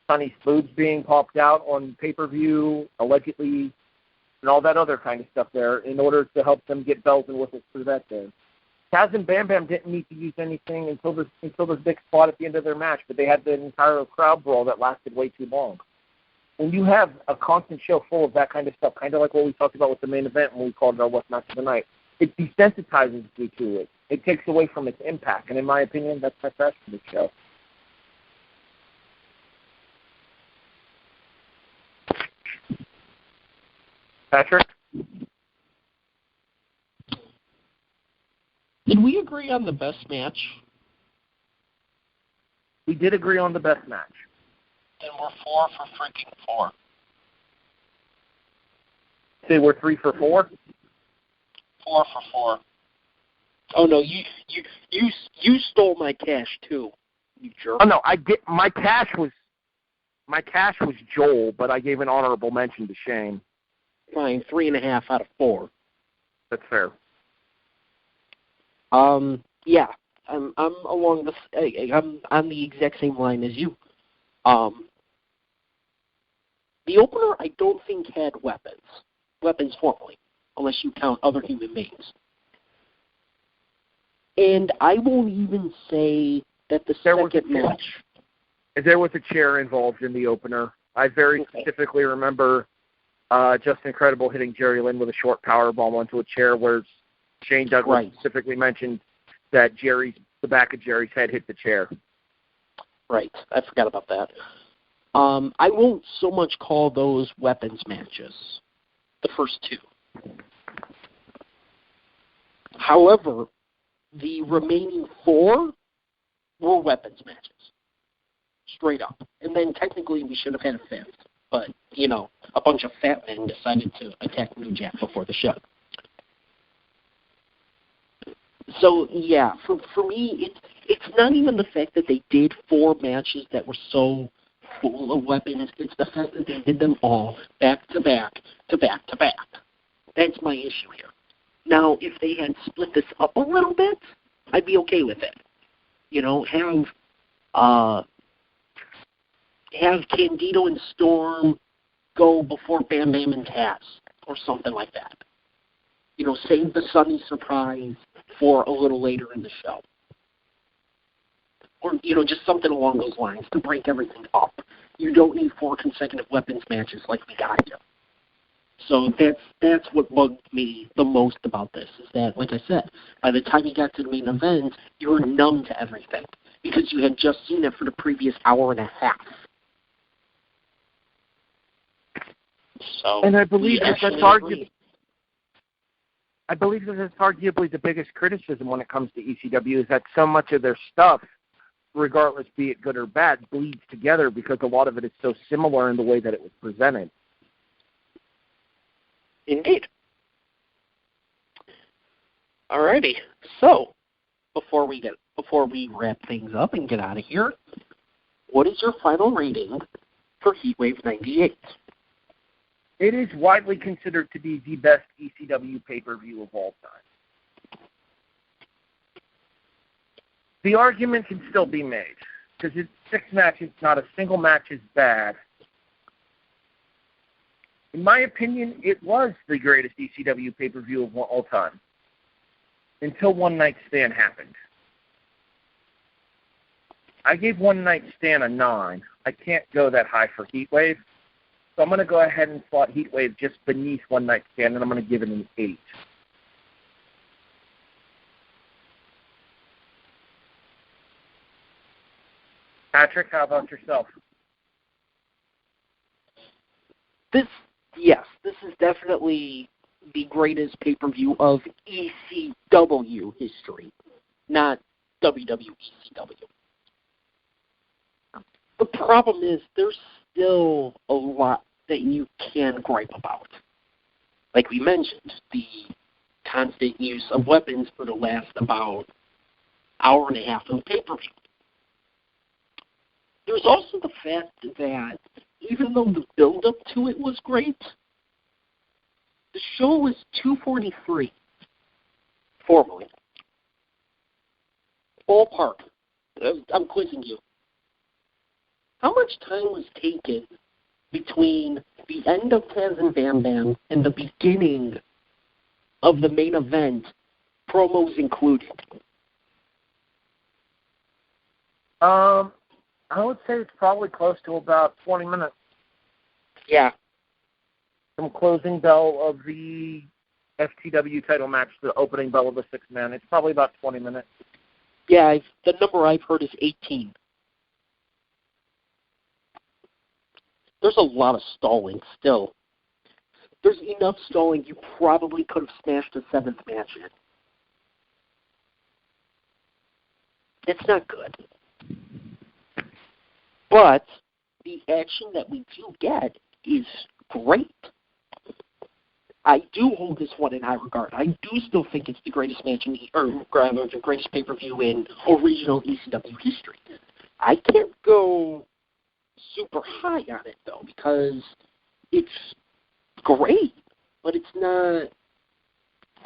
[SPEAKER 3] Sonny's boobs being popped out on pay-per-view, allegedly, and all that other kind of stuff there in order to help them get bells and whistles through that there. Taz and Bam Bam didn't need to use anything until this big spot at the end of their match, but they had the entire crowd brawl that lasted way too long. When you have a constant show full of that kind of stuff, kind of like what we talked about with the main event when we called it our What's Match of the Night, it desensitizes you to it. It takes away from its impact, and in my opinion, that's my best for the show. Patrick?
[SPEAKER 2] Did we agree on the best match?
[SPEAKER 3] We did agree on the best match.
[SPEAKER 2] Then we're 4 for freaking 4.
[SPEAKER 3] Say we're 3 for 4?
[SPEAKER 2] 4 for 4. Oh no, you stole my cash too, you jerk.
[SPEAKER 3] Oh no, I get my cash was Joel, but I gave an honorable mention to Shane.
[SPEAKER 2] Fine, 3.5 out of 4.
[SPEAKER 3] That's fair.
[SPEAKER 2] Yeah, I'm along I'm on the exact same line as you. The opener, I don't think had weapons formally, unless you count other human beings. And I won't even say that the second match.
[SPEAKER 3] There was a chair involved in the opener. I very specifically remember Justin Credible hitting Jerry Lynn with a short power bomb onto a chair where Shane Douglas specifically mentioned that the back of Jerry's head hit the chair.
[SPEAKER 2] Right. I forgot about that. I won't so much call those weapons matches, the first 2. However, the remaining 4 were weapons matches. Straight up. And then technically we should have had a 5th. But, a bunch of fat men decided to attack New Jack before the show. So, yeah, for me, it's not even the fact that they did 4 matches that were so full of weapons. It's the fact that they did them all back to back to back to back. That's my issue here. Now, if they had split this up a little bit, I'd be okay with it. Have Candido and Storm go before Bam Bam and Taz or something like that. Save the Sunny surprise for a little later in the show. Or, just something along those lines to break everything up. You don't need 4 consecutive weapons matches like we got here. So that's what bugged me the most about this, is that, like I said, by the time you got to the main event, you were numb to everything because you had just seen it for the previous hour and a half. So,
[SPEAKER 3] and I believe that's arguably the biggest criticism when it comes to ECW is that so much of their stuff, regardless be it good or bad, bleeds together because a lot of it is so similar in the way that it was presented.
[SPEAKER 2] Indeed. Alrighty. So, before we wrap things up and get out of here, what is your final rating for Heatwave 98?
[SPEAKER 3] It is widely considered to be the best ECW pay-per-view of all time. The argument can still be made, because it's 6 matches, not a single match is bad. In my opinion, it was the greatest ECW pay-per-view of all time, until One Night Stand happened. I gave One Night Stand a 9. I can't go that high for Heatwave. So I'm going to go ahead and slot Heatwave just beneath One Night Stand, and I'm going to give it an 8. Patrick, how about yourself?
[SPEAKER 2] This is definitely the greatest pay-per-view of ECW history, not WWECW. The problem is there's still a lot that you can gripe about. Like we mentioned, the constant use of weapons for the last about hour and a half of the pay-per-view. There's also the fact that even though the build-up to it was great, the show was 2:43 formally. Ballpark. I'm quizzing you. How much time was taken between the end of Taz and Bam Bam and the beginning of the main event, promos included?
[SPEAKER 3] I would say it's probably close to about 20 minutes.
[SPEAKER 2] Yeah.
[SPEAKER 3] From closing bell of the FTW title match to the opening bell of the six-man. It's probably about 20 minutes.
[SPEAKER 2] Yeah, the number I've heard is 18. There's a lot of stalling still. There's enough stalling you probably could have smashed a seventh match in. It's not good. But the action that we do get is great. I do hold this one in high regard. I do still think it's the greatest match the greatest pay-per-view in original ECW history. I can't go super high on it, though, because it's great, but it's not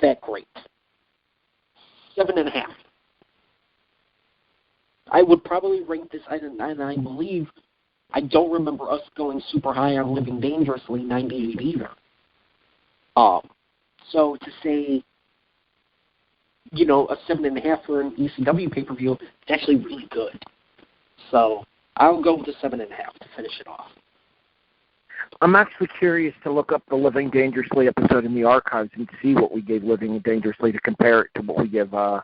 [SPEAKER 2] that great. 7.5. I would probably rank this, and I believe, I don't remember us going super high on Living Dangerously 98 either. So to say, a 7.5 for an ECW pay-per-view, it's actually really good. So I'll go with a 7.5 to finish it off.
[SPEAKER 3] I'm actually curious to look up the Living Dangerously episode in the archives and see what we gave Living Dangerously to compare it to what we give to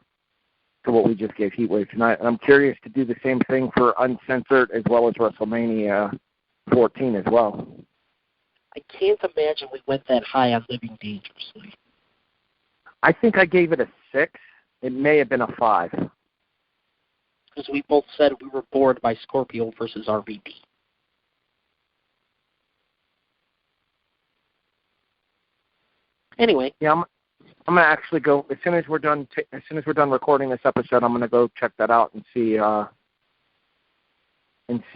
[SPEAKER 3] what we just gave Heatwave tonight. And I'm curious to do the same thing for Uncensored as well as WrestleMania 14 as well.
[SPEAKER 2] I can't imagine we went that high on Living Dangerously.
[SPEAKER 3] I think I gave it a 6. It may have been a 5.
[SPEAKER 2] Because we both said we were bored by Scorpio versus RVD. Anyway.
[SPEAKER 3] Yeah, I'm gonna actually go as soon as we're done. As soon as we're done recording this episode, I'm gonna go check that out and see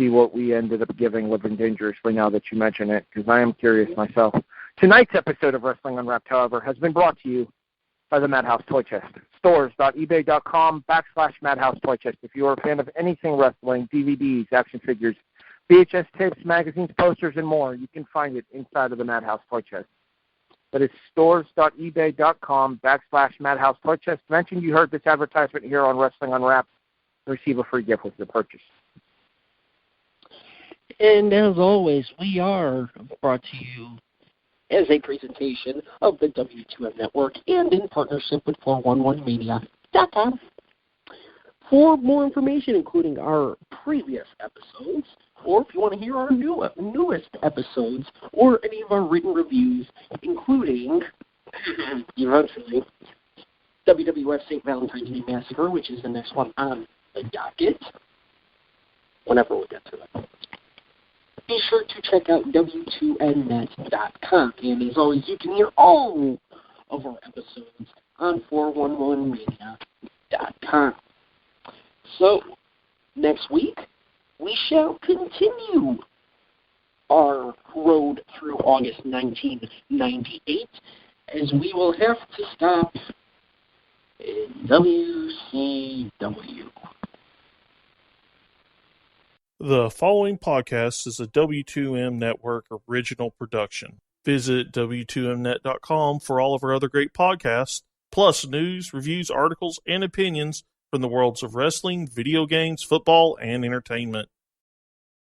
[SPEAKER 3] what we ended up giving Living Dangerously. Now that you mention it, because I am curious myself. Tonight's episode of Wrestling Unwrapped, however, has been brought to you by the Madhouse Toy Chest. Stores.ebay.com/Madhouse Toy Chest. If you are a fan of anything wrestling, DVDs, action figures, VHS tapes, magazines, posters, and more, you can find it inside of the Madhouse Toy Chest. That is stores.ebay.com/Madhouse Toy Chest. Mention you heard this advertisement here on Wrestling Unwrapped. Receive a free gift with your purchase.
[SPEAKER 2] And as always, we are brought to you as a presentation of the W2M Network and in partnership with 411media.com. For more information, including our previous episodes, or if you want to hear our newest episodes, or any of our written reviews, including, eventually, WWF St. Valentine's Day Massacre, which is the next one on the docket, whenever we get to it. Be sure to check out W2Nnet.com. And as always, you can hear all of our episodes on 411media.com. So, next week, we shall continue our road through August 1998, as we will have to stop in WCW.
[SPEAKER 1] The following podcast is a W2M Network original production. Visit W2Mnet.com for all of our other great podcasts, plus news, reviews, articles, and opinions from the worlds of wrestling, video games, football, and entertainment.